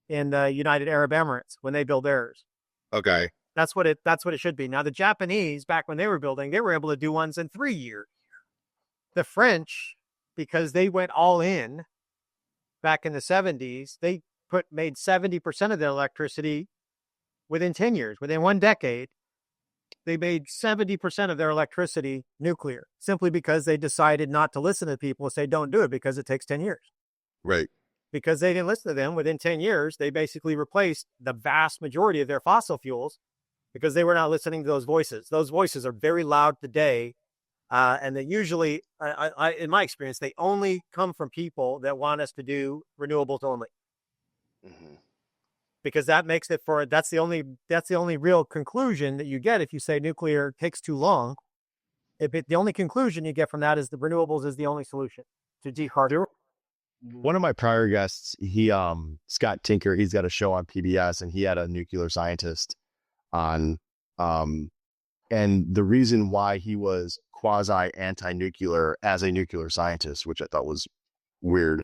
the United Arab Emirates when they build theirs. Okay. That's what it should be. Now the Japanese, back when they were building, they were able to do ones in 3 years. The French, because they went all in back in the 70s, they made 70% of their electricity within 10 years. Within 1 decade, they made 70% of their electricity nuclear, simply because they decided not to listen to people and say, don't do it because it takes 10 years. Right. Because they didn't listen to them, within 10 years, they basically replaced the vast majority of their fossil fuels because they were not listening to those voices. Those voices are very loud today. And they usually, in my experience, they only come from people that want us to do renewables only. Mm-hmm. Because that makes it that's the only real conclusion that you get if you say nuclear takes too long. The only conclusion you get from that is the renewables is the only solution to decarbonize. One of my prior guests, Scott Tinker, he's got a show on PBS, and he had a nuclear scientist on, and the reason why he was quasi anti-nuclear as a nuclear scientist, which I thought was weird.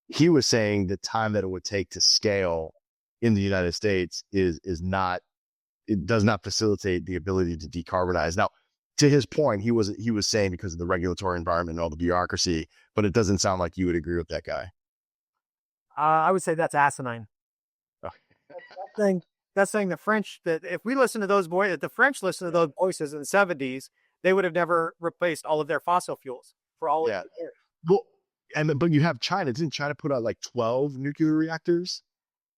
He was saying the time that it would take to scale in the United States it does not facilitate the ability to decarbonize. Now, to his point, he was saying because of the regulatory environment and all the bureaucracy, but it doesn't sound like you would agree with that guy. I would say that's asinine. That's saying the French, that if we listen to those if the French listened to those voices in the 70s, they would have never replaced all of their fossil fuels for all of the years. Well, but you have China. Didn't China put out like 12 nuclear reactors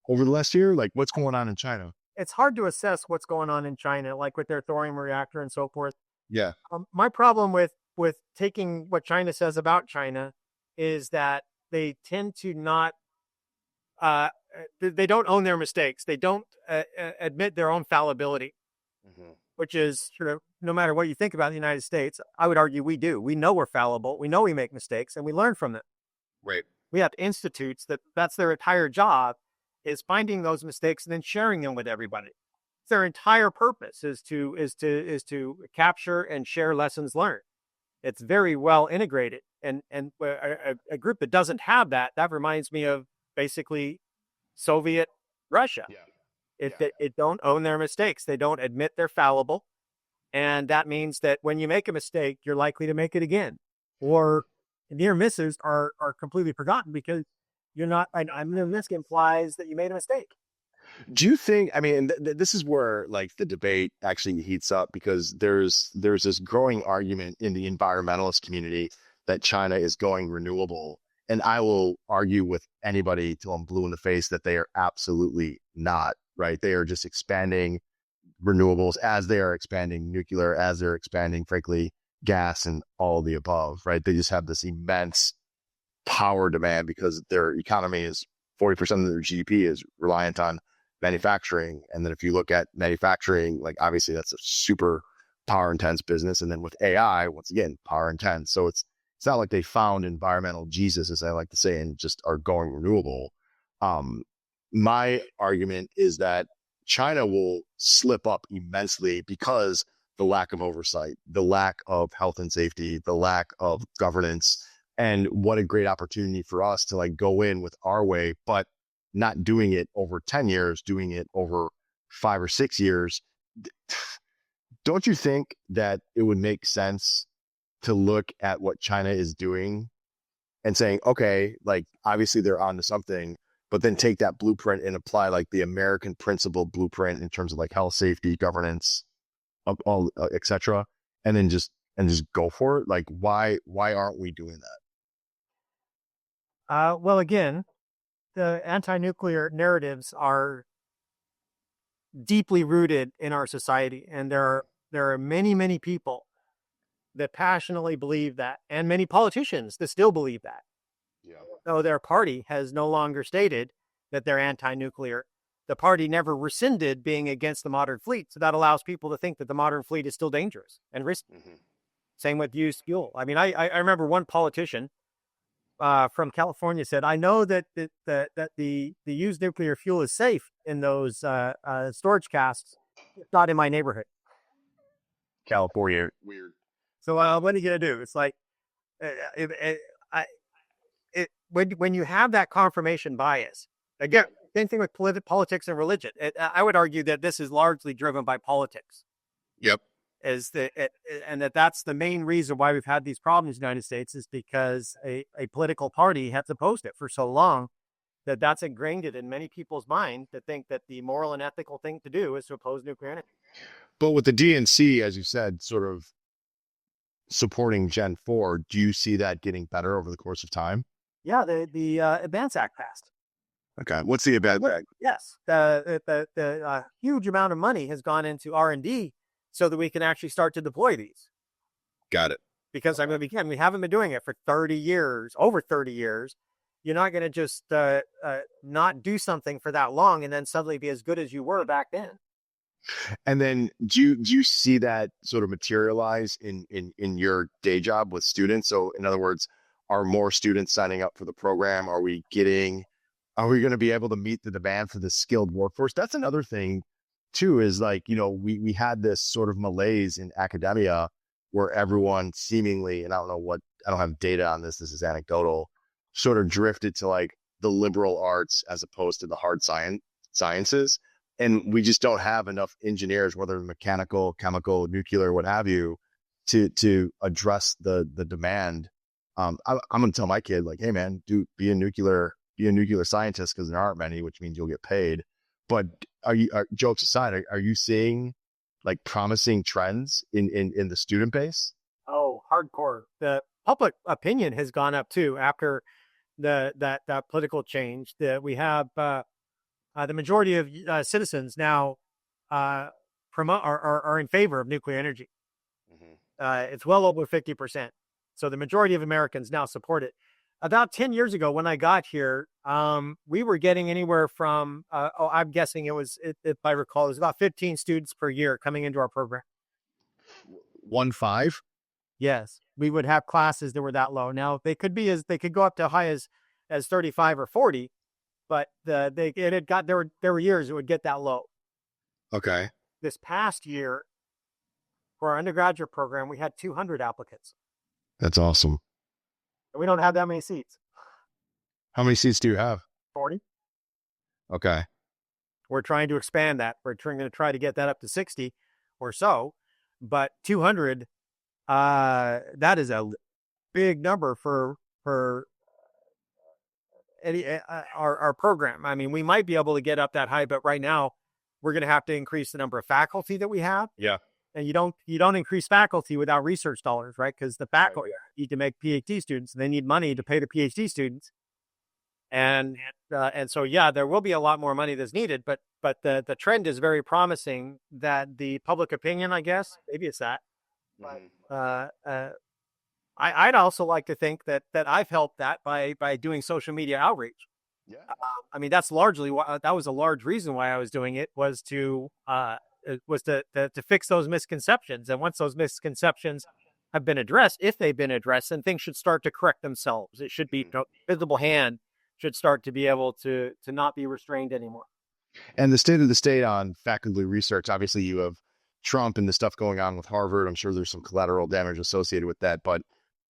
over the last year? Like, what's going on in China? It's hard to assess what's going on in China, like with their thorium reactor and so forth. Yeah. My problem with taking what China says about China is that they tend to not, they don't own their mistakes. They don't admit their own fallibility. Mm-hmm. which is sort of no matter what you think about the United States, I would argue we do. We know we're fallible. We know we make mistakes, and we learn from them. Right. We have institutes that's their entire job is finding those mistakes and then sharing them with everybody. Their entire purpose is to capture and share lessons learned. It's very well integrated, and a group that doesn't have that reminds me of basically Soviet Russia. Yeah. It don't own their mistakes. They don't admit they're fallible, and that means that when you make a mistake, you're likely to make it again, or near misses are completely forgotten because you're not. I mean, this implies that you made a mistake. Do you think, I mean, this is where like the debate actually heats up, because there's this growing argument in the environmentalist community that China is going renewable. And I will argue with anybody till I'm blue in the face that they are absolutely not, right? They are just expanding renewables as they are expanding nuclear, as they're expanding, frankly, gas and all of the above, right? They just have this immense power demand because their economy is 40% of their GDP is reliant on manufacturing. And then if you look at manufacturing, like obviously that's a super power intense business. And then with AI, once again, power intense. So it's not like they found environmental Jesus, as I like to say, and just are going renewable. My argument is that China will slip up immensely because the lack of oversight, the lack of health and safety, the lack of governance, and what a great opportunity for us to like go in with our way, but not doing it over 10 years, doing it over 5 or 6 years. Don't you think that it would make sense to look at what China is doing and saying, okay, like obviously they're onto something, but then take that blueprint and apply like the American principle blueprint in terms of like health, safety, governance, all et cetera, and then just go for it? Like, why aren't we doing that? Well, again, the anti-nuclear narratives are deeply rooted in our society, and there are many people that passionately believe that, and many politicians that still believe that. Yeah. Though their party has no longer stated that they're anti-nuclear, the party never rescinded being against the modern fleet, so that allows people to think that the modern fleet is still dangerous and risky. Mm-hmm. Same with used fuel. I mean, I remember one politician from California said, "I know that the used nuclear fuel is safe in those storage casks, not in my neighborhood." California, weird. So what are you gonna do? It's like when you have that confirmation bias, again, same thing with politics and religion. I would argue that this is largely driven by politics. Yep. And that's the main reason why we've had these problems in the United States, is because a political party has opposed it for so long that's ingrained it in many people's mind to think that the moral and ethical thing to do is to oppose nuclear energy. But with the DNC, as you said, sort of supporting Gen 4, do you see that getting better over the course of time? Yeah, the Advance Act passed. Okay, what's the Advance Act? Yes, the huge amount of money has gone into R&D so that we can actually start to deploy these. Got it. Because I mean, again, we haven't been doing it for 30 years, over 30 years. You're not going to just not do something for that long and then suddenly be as good as you were back then. And then do you see that sort of materialize in your day job with students? So in other words, are more students signing up for the program? Are we going to be able to meet the demand for the skilled workforce? That's another thing too, is like, we had this sort of malaise in academia where everyone seemingly, and I don't have data on this is anecdotal, sort of drifted to like the liberal arts as opposed to the hard sciences. And we just don't have enough engineers, whether mechanical, chemical, nuclear, what have you, to address the demand. I'm going to tell my kid, like, hey man, be a nuclear scientist, because there aren't many, which means you'll get paid. But jokes aside, are you seeing like promising trends in the student base? Oh, hardcore. The public opinion has gone up too after that political change. That we have the majority of citizens now are in favor of nuclear energy. Mm-hmm. It's well over 50%. So the majority of Americans now support it. About 10 years ago, when I got here, We were getting anywhere from, I'm guessing if I recall, it was about 15 students per year coming into our program. 15? Yes, we would have classes that were that low. Now they could go up to high as 35 or 40, but there were years it would get that low. Okay. This past year, for our undergraduate program, we had 200 applicants. That's awesome. And we don't have that many seats. How many seats do you have? 40. Okay. We're trying to expand that. We're going to try to get that up to 60 or so, but 200, that is a big number for our program. I mean, we might be able to get up that high, but right now we're going to have to increase the number of faculty that we have. Yeah. And you don't increase faculty without research dollars, right? Because the faculty need to make PhD students, and they need money to pay the PhD students. And so, yeah, there will be a lot more money that's needed, but the trend is very promising that the public opinion, I guess, maybe it's that. I'd also like to think that I've helped that by doing social media outreach. Yeah. I mean, that was a large reason why I was doing it, was to fix those misconceptions. And once those misconceptions have been addressed, if they've been addressed, then things should start to correct themselves. It should be, visible hand should start to be able to not be restrained anymore. And the state of the state on faculty research, obviously you have Trump and the stuff going on with Harvard. I'm sure there's some collateral damage associated with that. But,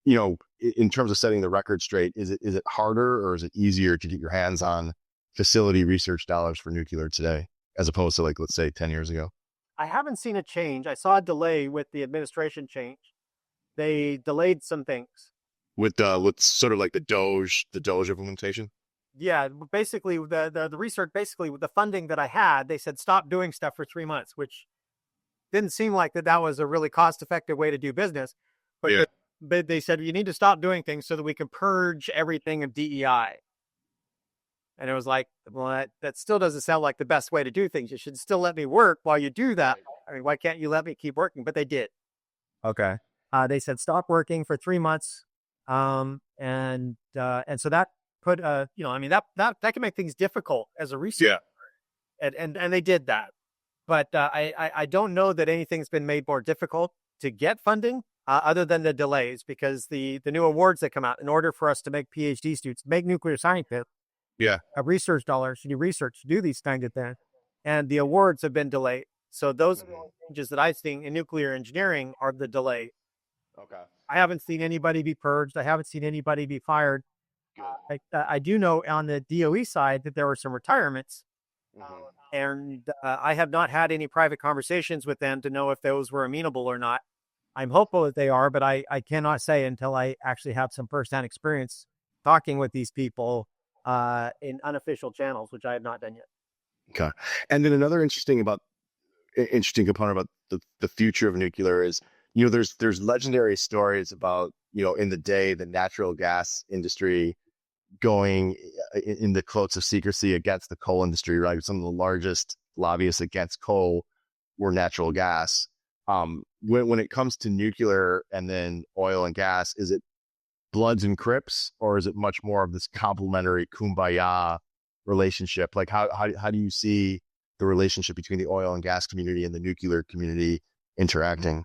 in terms of setting the record straight, is it harder or is it easier to get your hands on facility research dollars for nuclear today, as opposed to, like, let's say 10 years ago? I haven't seen a change. I saw a delay with the administration change. They delayed some things. With sort of like the Doge implementation? Yeah, basically the research, basically with the funding that I had, they said stop doing stuff for 3 months, which didn't seem like that was a really cost-effective way to do business. But they said you need to stop doing things so that we can purge everything of DEI. And it was like, well, that still doesn't sound like the best way to do things. You should still let me work while you do that. I mean, why can't you let me keep working? But they did. Okay. They said stop working for 3 months. And so that put, I mean, that can make things difficult as a researcher. Yeah. And they did that. But I don't know that anything's been made more difficult to get funding other than the delays, because the new awards that come out, in order for us to make PhD students, make nuclear scientists, have research dollars to do research, to do these kinds of things. And the awards have been delayed. So those changes that I've seen in nuclear engineering are the delay. Okay. I haven't seen anybody be purged. I haven't seen anybody be fired. I do know on the DOE side that there were some retirements. And I have not had any private conversations with them to know if those were amenable or not. I'm hopeful that they are, but I cannot say until I actually have some firsthand experience talking with these people in unofficial channels, which I have not done yet. Okay. And then another interesting component about the future of nuclear is, there's legendary stories about, in the day, the natural gas industry going in the cloaks of secrecy against the coal industry, right? Some of the largest lobbyists against coal were natural gas. When it comes to nuclear and then oil and gas, is it Bloods and Crips, or is it much more of this complementary kumbaya relationship? Like how do you see the relationship between the oil and gas community and the nuclear community interacting?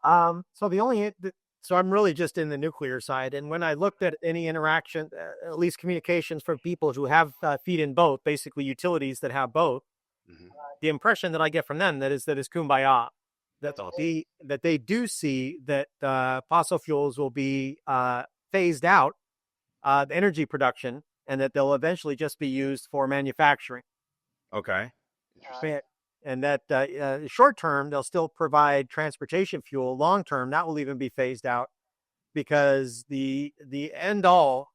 So I'm really just in the nuclear side. And when I looked at any interaction, at least communications from people who have feet in both, basically utilities that have both, the impression that I get from them that is kumbaya. That they do see that fossil fuels will be phased out, the energy production, and that they'll eventually just be used for manufacturing. Okay. And that short term, they'll still provide transportation fuel. Long term, that will even be phased out, because the end all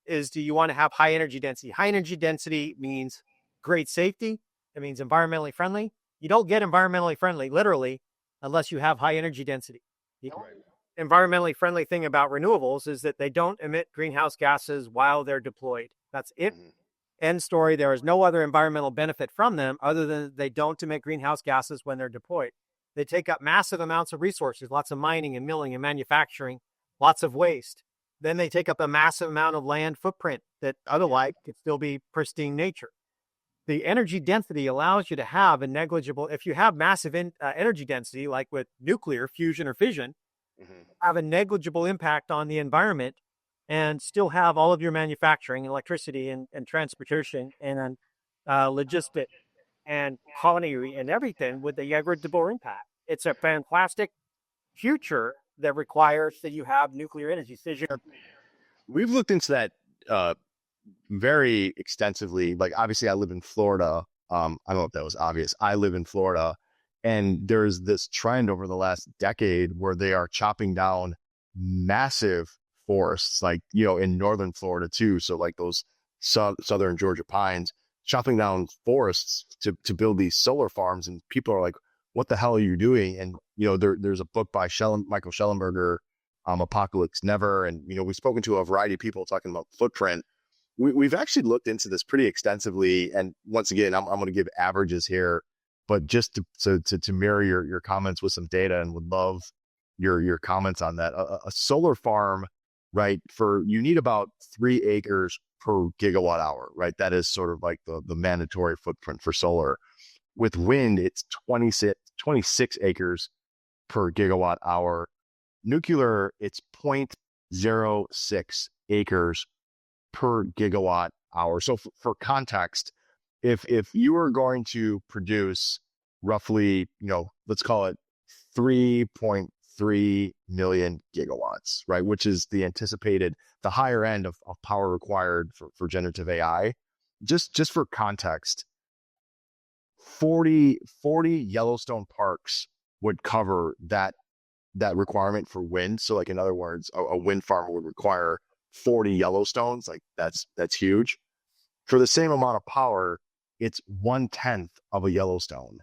is, do you want to have high energy density? High energy density means great safety. It means environmentally friendly. You don't get environmentally friendly, literally, unless you have high energy density. The environmentally friendly thing about renewables is that they don't emit greenhouse gases while they're deployed. That's it. End story. There is no other environmental benefit from them other than they don't emit greenhouse gases when they're deployed. They take up massive amounts of resources, lots of mining and milling and manufacturing, lots of waste. then they take up a massive amount of land footprint that otherwise could still be pristine nature. The energy density allows you to have a negligible, if you have massive energy density, like with nuclear fusion or fission, have a negligible impact on the environment and still have all of your manufacturing, electricity and transportation and logistics and culinary and everything with a negligible impact. It's a fantastic future that requires that you have nuclear energy fission. We've looked into that very extensively. Like, obviously, I live in Florida. I don't know if that was obvious. I live in Florida, and there's this trend over the last decade where they are chopping down massive forests, like, in northern Florida too. So like those southern Georgia pines, chopping down forests to build these solar farms. And people are like, what the hell are you doing? And, there's a book by Michael Schellenberger, Apocalypse Never. And, we've spoken to a variety of people talking about footprint. We've actually looked into this pretty extensively. And once again, I'm going to give averages here, but just to mirror your comments with some data, and would love your comments on that. A solar farm, right? You need about 3 acres per gigawatt hour, right? That is sort of like the mandatory footprint for solar. With wind, it's 26 acres per gigawatt hour. Nuclear, it's 0.06 acres per gigawatt hour. So for context, if you are going to produce roughly, let's call it 3.3 million gigawatts, right? Which is the higher end of power required for generative AI. Just for context, 40 Yellowstone parks would cover that requirement for wind. So like, in other words, a wind farm would require 40 Yellowstones. Like that's huge. For the same amount of power, it's 1/10 of a Yellowstone.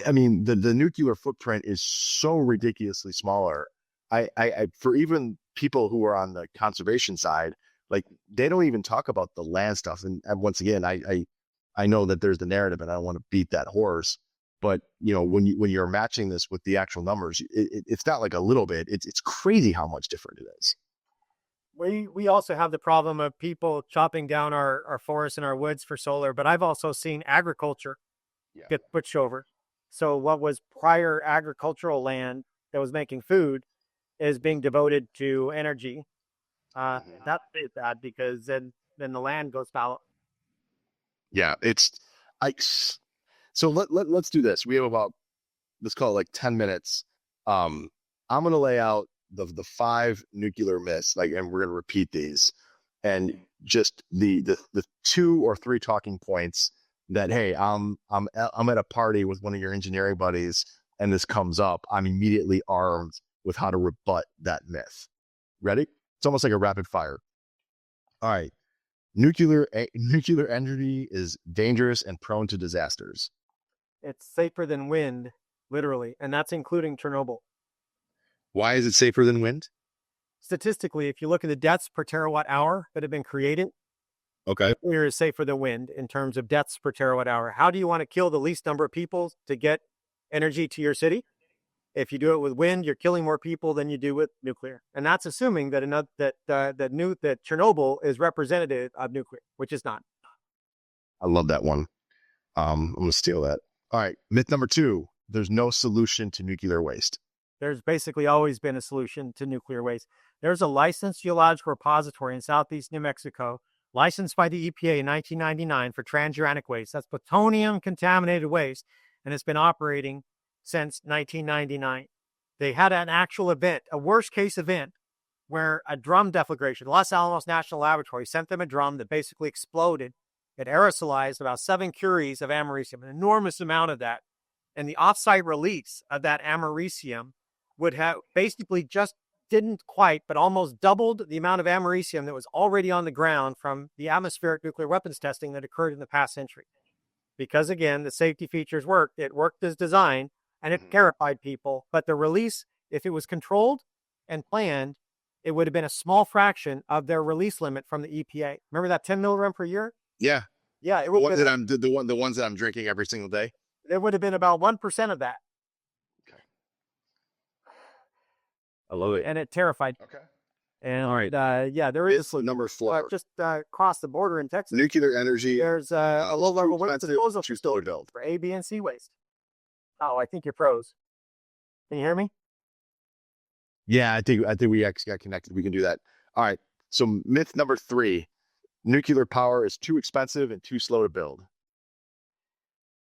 I mean, the nuclear footprint is so ridiculously smaller. I for even people who are on the conservation side, like, they don't even talk about the land stuff. And once again, I know that there's the narrative, and I don't want to beat that horse. But when you're matching this with the actual numbers, it's not like a little bit. It's crazy how much different it is. We also have the problem of people chopping down our forests and our woods for solar, but I've also seen agriculture get switched over. So what was prior agricultural land that was making food is being devoted to energy. That's bad, because then the land goes fallow. Yeah, so let's do this. We have about, let's call it like 10 minutes. I'm going to lay out the 5 nuclear myths, like, and we're going to repeat these, and just the 2 or 3 talking points that, hey, I'm at a party with one of your engineering buddies, and this comes up. I'm immediately armed with how to rebut that myth. Ready? It's almost like a rapid fire. All right. Nuclear energy is dangerous and prone to disasters. It's safer than wind, literally, and that's including Chernobyl. Why is it safer than wind? Statistically, if you look at the deaths per terawatt hour that have been created, nuclear is safer than wind in terms of deaths per terawatt hour. How do you want to kill the least number of people to get energy to your city? If you do it with wind, you're killing more people than you do with nuclear, and that's assuming that that Chernobyl is representative of nuclear, which is not. I love that one. I'm gonna steal that. All right, myth number 2: there's no solution to nuclear waste. There's basically always been a solution to nuclear waste. There's a licensed geological repository in southeast New Mexico, licensed by the EPA in 1999 for transuranic waste. That's plutonium-contaminated waste, and it's been operating since 1999. They had an actual event, a worst-case event, where a drum deflagration, Los Alamos National Laboratory sent them a drum that basically exploded. It aerosolized about 7 curies of americium, an enormous amount of that. And the off-site release of that americium would have basically just didn't quite, but almost doubled the amount of americium that was already on the ground from the atmospheric nuclear weapons testing that occurred in the past century. Because again, the safety features worked. It worked as designed, and it terrified people. But the release, if it was controlled and planned, it would have been a small fraction of their release limit from the EPA. Remember that 10 milligram per year? Yeah. Yeah. The ones that I'm drinking every single day. It would have been about 1% of that. Okay. I love it. And it terrified. Okay. And All right. yeah, there is It's number 4. just across the border in Texas. Nuclear energy. There's a low level waste disposal to still build. for A, B, and C waste. Oh, I think you're froze. Can you hear me? Yeah, I think we actually got connected. We can do that. All right. So myth number 3: nuclear power is too expensive and too slow to build.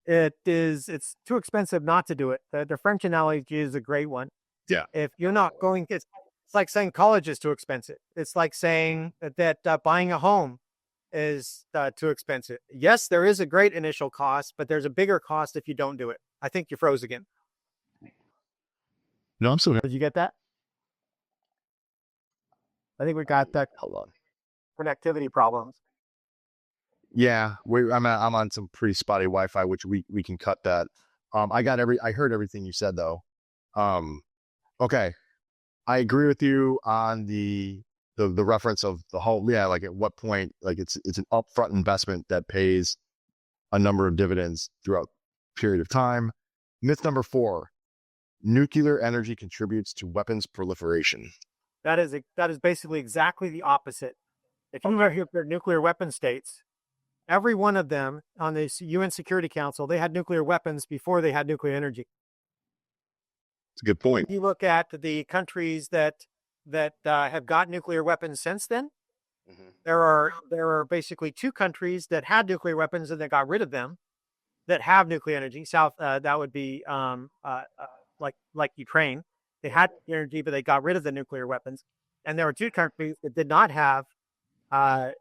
It's too expensive not to do it. The French analogy is a great one. Yeah. If you're not going, it's like saying college is too expensive. It's like saying that buying a home is too expensive. Yes, there is a great initial cost, but there's a bigger cost if you don't do it. I think you froze again. No, I'm still here. Did you get that? I think we got that. Hold on. Connectivity problems. Yeah, I'm on some pretty spotty Wi-Fi, which we can cut that. I heard everything you said though. Okay, I agree with you on the reference of the whole. Yeah, like at what point, like it's an upfront investment that pays a number of dividends throughout a period of time. Myth number 4: nuclear energy contributes to weapons proliferation. That is basically exactly the opposite. If you look at nuclear weapon states, every one of them on the UN Security Council, they had nuclear weapons before they had nuclear energy. It's a good point. You look at the countries that have got nuclear weapons since then. Mm-hmm. There are basically 2 countries that had nuclear weapons and they got rid of them. That have nuclear energy. That would be like Ukraine. They had energy, but they got rid of the nuclear weapons. And there were 2 countries that did not have that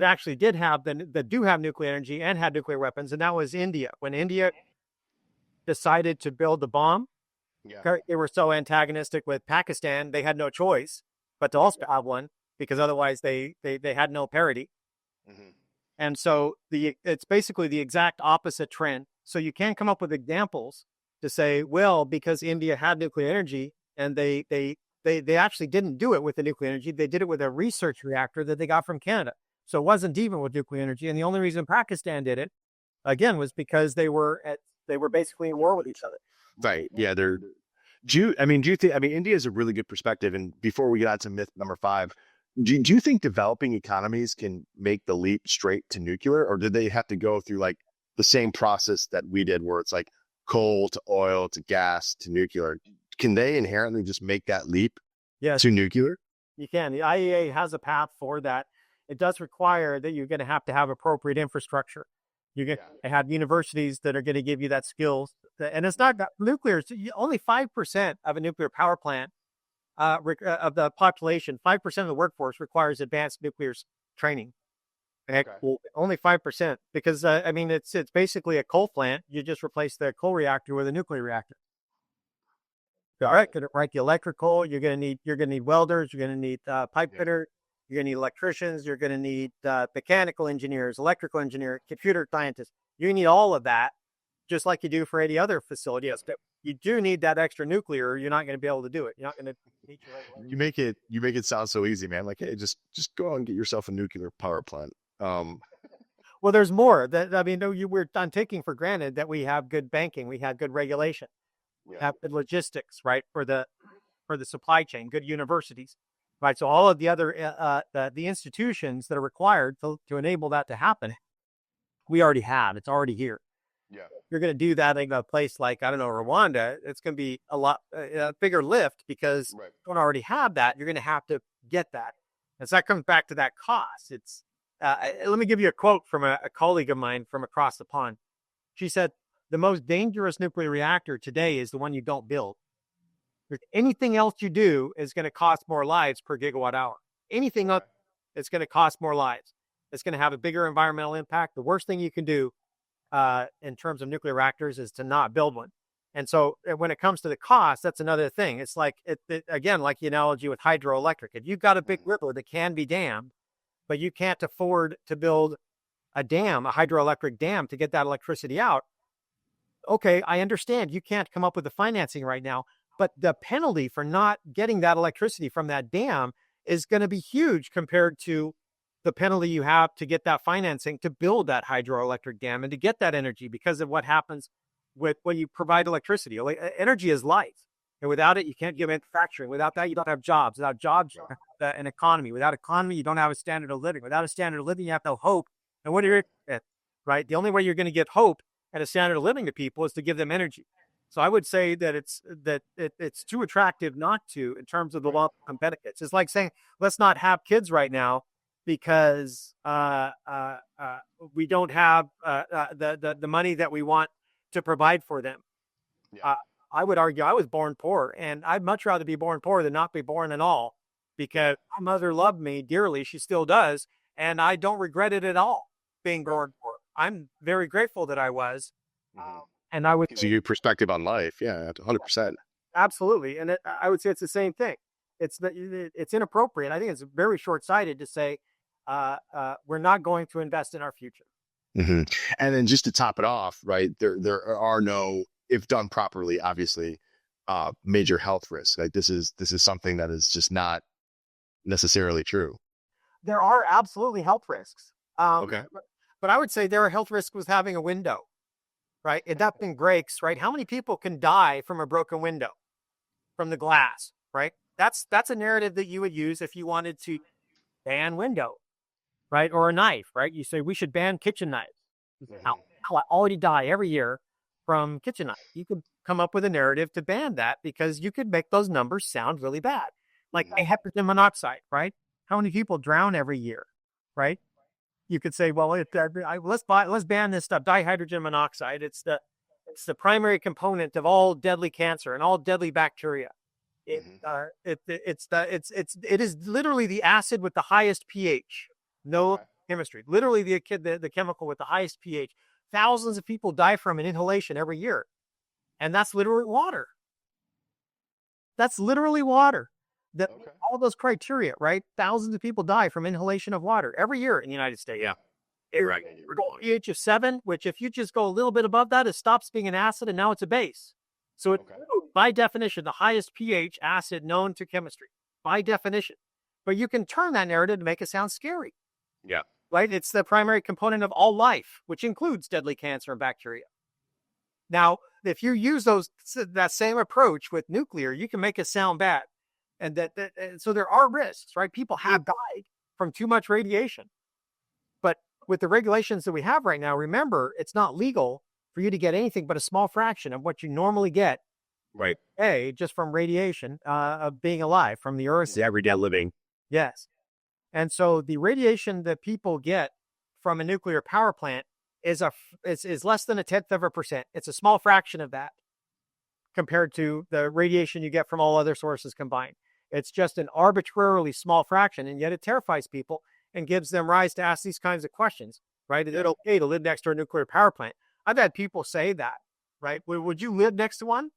actually did have that do have nuclear energy and had nuclear weapons, and that was India. When India decided to build the bomb, they were so antagonistic with Pakistan, they had no choice but to also have one, because otherwise they had no parity. Mm-hmm. And so it's basically the exact opposite trend. So you can come up with examples to say, well, because India had nuclear energy and they actually didn't do it with the nuclear energy. They did it with a research reactor that they got from Canada. So it wasn't even with nuclear energy. And the only reason Pakistan did it, again, was because they were basically in war with each other. Right. Yeah. Do you think, India is a really good perspective. And before we get on to myth number 5, do you think developing economies can make the leap straight to nuclear, or did they have to go through like the same process that we did, where it's like coal to oil to gas to nuclear? Can they inherently just make that leap to nuclear? You can. The IEA has a path for that. It does require that you're going to have appropriate infrastructure. You're going to have universities that are going to give you that skills. And it's not nuclear. Only 5% of a nuclear power plant of the population, 5% of the workforce requires advanced nuclear training. Okay. Well, only 5%, because it's basically a coal plant. You just replace the coal reactor with a nuclear reactor. All right, going to write the electrical. You're going to need welders. You're going to need pipe fitters. You're going to need electricians. You're going to need mechanical engineers, electrical engineers, computer scientists. You need all of that, just like you do for any other facility. Yes, but you do need that extra nuclear. Or you're not going to be able to do it. You're not going to meet your regular. You make it sound so easy, man. Like, hey, just go out and get yourself a nuclear power plant. Well, there's more. I'm taking for granted that we have good banking, we have good regulation, we have good logistics, right, for the supply chain, good universities, right. So all of the other the institutions that are required to enable that to happen, we already have. It's already here. Yeah, you're going to do that in a place like, I don't know, Rwanda. It's going to be a lot bigger lift, because you don't already have that. You're going to have to get that, and so that comes back to that cost. It's let me give you a quote from a colleague of mine from across the pond. She said, "The most dangerous nuclear reactor today is the one you don't build. Anything else you do is going to cost more lives per gigawatt hour. Anything else, it's going to cost more lives. It's going to have a bigger environmental impact. The worst thing you can do in terms of nuclear reactors is to not build one." And so when it comes to the cost, that's another thing. It's like, again, like the analogy with hydroelectric. If you've got a big river that can be dammed, but you can't afford to build a hydroelectric dam to get that electricity out. Okay, I understand you can't come up with the financing right now, but the penalty for not getting that electricity from that dam is going to be huge compared to the penalty you have to get that financing to build that hydroelectric dam and to get that energy, because of what happens with when you provide electricity. Energy is life. And without it, you can't get manufacturing. Without that, you don't have jobs. Without jobs, you don't have an economy. Without economy, you don't have a standard of living. Without a standard of living, you have no hope. And what are you, right? The only way you're going to give hope and a standard of living to people is to give them energy. So I would say that it's too attractive not to, in terms of the long-term benefits. It's like saying, let's not have kids right now because we don't have the money that we want to provide for them. Yeah. I would argue I was born poor, and I'd much rather be born poor than not be born at all, because my mother loved me dearly. She still does, and I don't regret it at all being born poor. I'm very grateful that I was. And I would gives you your perspective on life. Yeah, 100%. Absolutely. And I would say it's the same thing. It's inappropriate. I think it's very short-sighted to say we're not going to invest in our future. Mm-hmm. And then just to top it off, right, there are no, if done properly, obviously, major health risks. Like this is something that is just not necessarily true. There are absolutely health risks. Okay. But I would say there are health risks with having a window, right? If that thing breaks, right? How many people can die from a broken window, from the glass, right? That's a narrative that you would use if you wanted to ban window, right? Or a knife, right? You say we should ban kitchen knives. How I already die every year from kitchen knives. You could come up with a narrative to ban that because you could make those numbers sound really bad. Like hydrogen monoxide, right? How many people drown every year, right? You could say, well, let's ban this stuff, dihydrogen monoxide. It's the primary component of all deadly cancer and all deadly bacteria. It is literally the acid with the highest pH. No chemistry. Literally the chemical with the highest pH. Thousands of people die from an inhalation every year, and that's literally water. That's literally water. All those criteria, right? Thousands of people die from inhalation of water every year in the United States. Yeah. Right. pH of 7, which if you just go a little bit above that, it stops being an acid and now it's a base. So it's by definition, the highest pH acid known to chemistry, by definition. But you can turn that narrative to make it sound scary. Yeah. Right? It's the primary component of all life, which includes deadly cancer and bacteria. Now, if you use that same approach with nuclear, you can make it sound bad. And so there are risks, right? People have died from too much radiation. But with the regulations that we have right now, remember, it's not legal for you to get anything but a small fraction of what you normally get. Right. Just from radiation of being alive from the Earth. The everyday living. Yes. And so the radiation that people get from a nuclear power plant is less than 0.1%. It's a small fraction of that compared to the radiation you get from all other sources combined. It's just an arbitrarily small fraction, and yet it terrifies people and gives them rise to ask these kinds of questions, right? Is it okay to live next to a nuclear power plant? I've had people say that, right? Would you live next to one?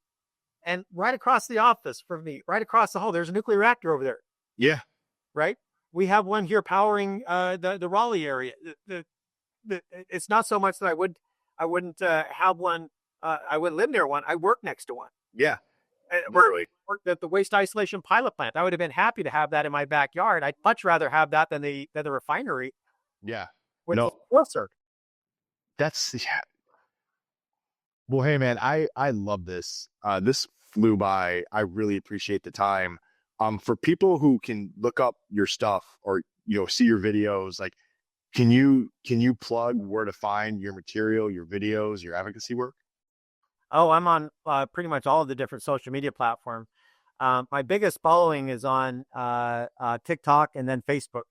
And right across the office from me, right across the hall, there's a nuclear reactor over there. Yeah. Right? We have one here powering the Raleigh area. It's not so much that I wouldn't have one. I wouldn't live near one. I work next to one. Yeah. Worked at the waste isolation pilot plant. I would have been happy to have that in my backyard. I'd much rather have that than the refinery. Yeah. Closer. That's Well, hey man, I love this. This flew by. I really appreciate the time. For people who can look up your stuff or see your videos, like can you plug where to find your material, your videos, your advocacy work? Oh, I'm on pretty much all of the different social media platforms. My biggest following is on TikTok and then Facebook.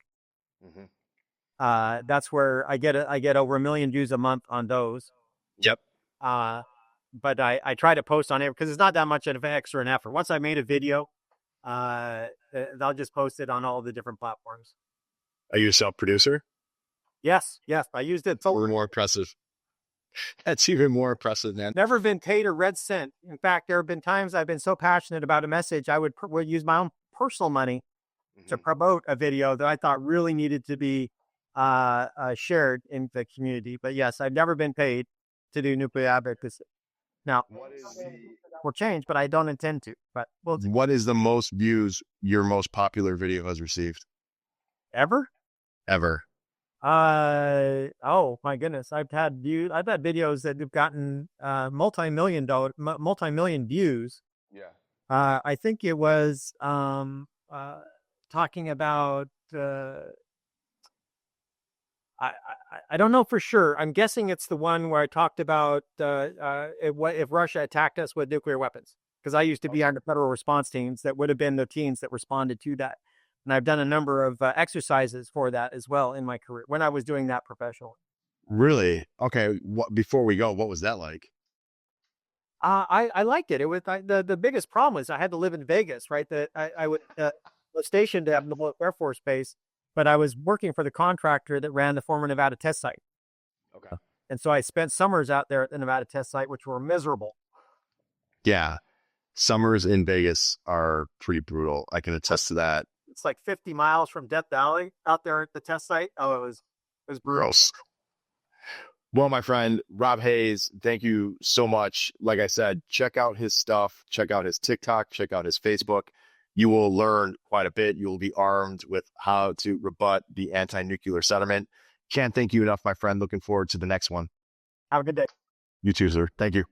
Mm-hmm. That's where I get over 1 million views a month on those. Yep. But I try to post on it because it's not that much of an extra effort. Once I made a video, I'll just post it on all the different platforms. Are you a self-producer? Yes. I used it. Even more impressive. That's even more impressive, man. Never been paid a red cent. In fact, there have been times I've been so passionate about a message, I would use my own personal money to promote a video that I thought really needed to be shared in the community. But yes, I've never been paid to do nuclear advocacy. Now, will change, but I don't intend to. But what is the most views your most popular video has received? Ever? Oh my goodness. I've had videos that have gotten multi-million views. Yeah. I think it was talking about. I don't know for sure. I'm guessing it's the one where I talked about if Russia attacked us with nuclear weapons, because I used to be on the federal response teams that would have been the teams that responded to that. And I've done a number of exercises for that as well in my career when I was doing that professionally. Really? Okay. Before we go, what was that like? I liked it. It was the biggest problem was I had to live in Vegas, right? That I was stationed at the Air Force Base, but I was working for the contractor that ran the former Nevada test site. Okay. And so I spent summers out there at the Nevada test site, which were miserable. Yeah. Summers in Vegas are pretty brutal. I can attest to that. It's like 50 miles from Death Valley out there at the test site. Oh, it was brutal. Gross. Well, my friend, Rob Hayes, thank you so much. Like I said, check out his stuff, check out his TikTok, check out his Facebook. You will learn quite a bit. You will be armed with how to rebut the anti-nuclear settlement. Can't thank you enough, my friend. Looking forward to the next one. Have a good day. You too, sir. Thank you.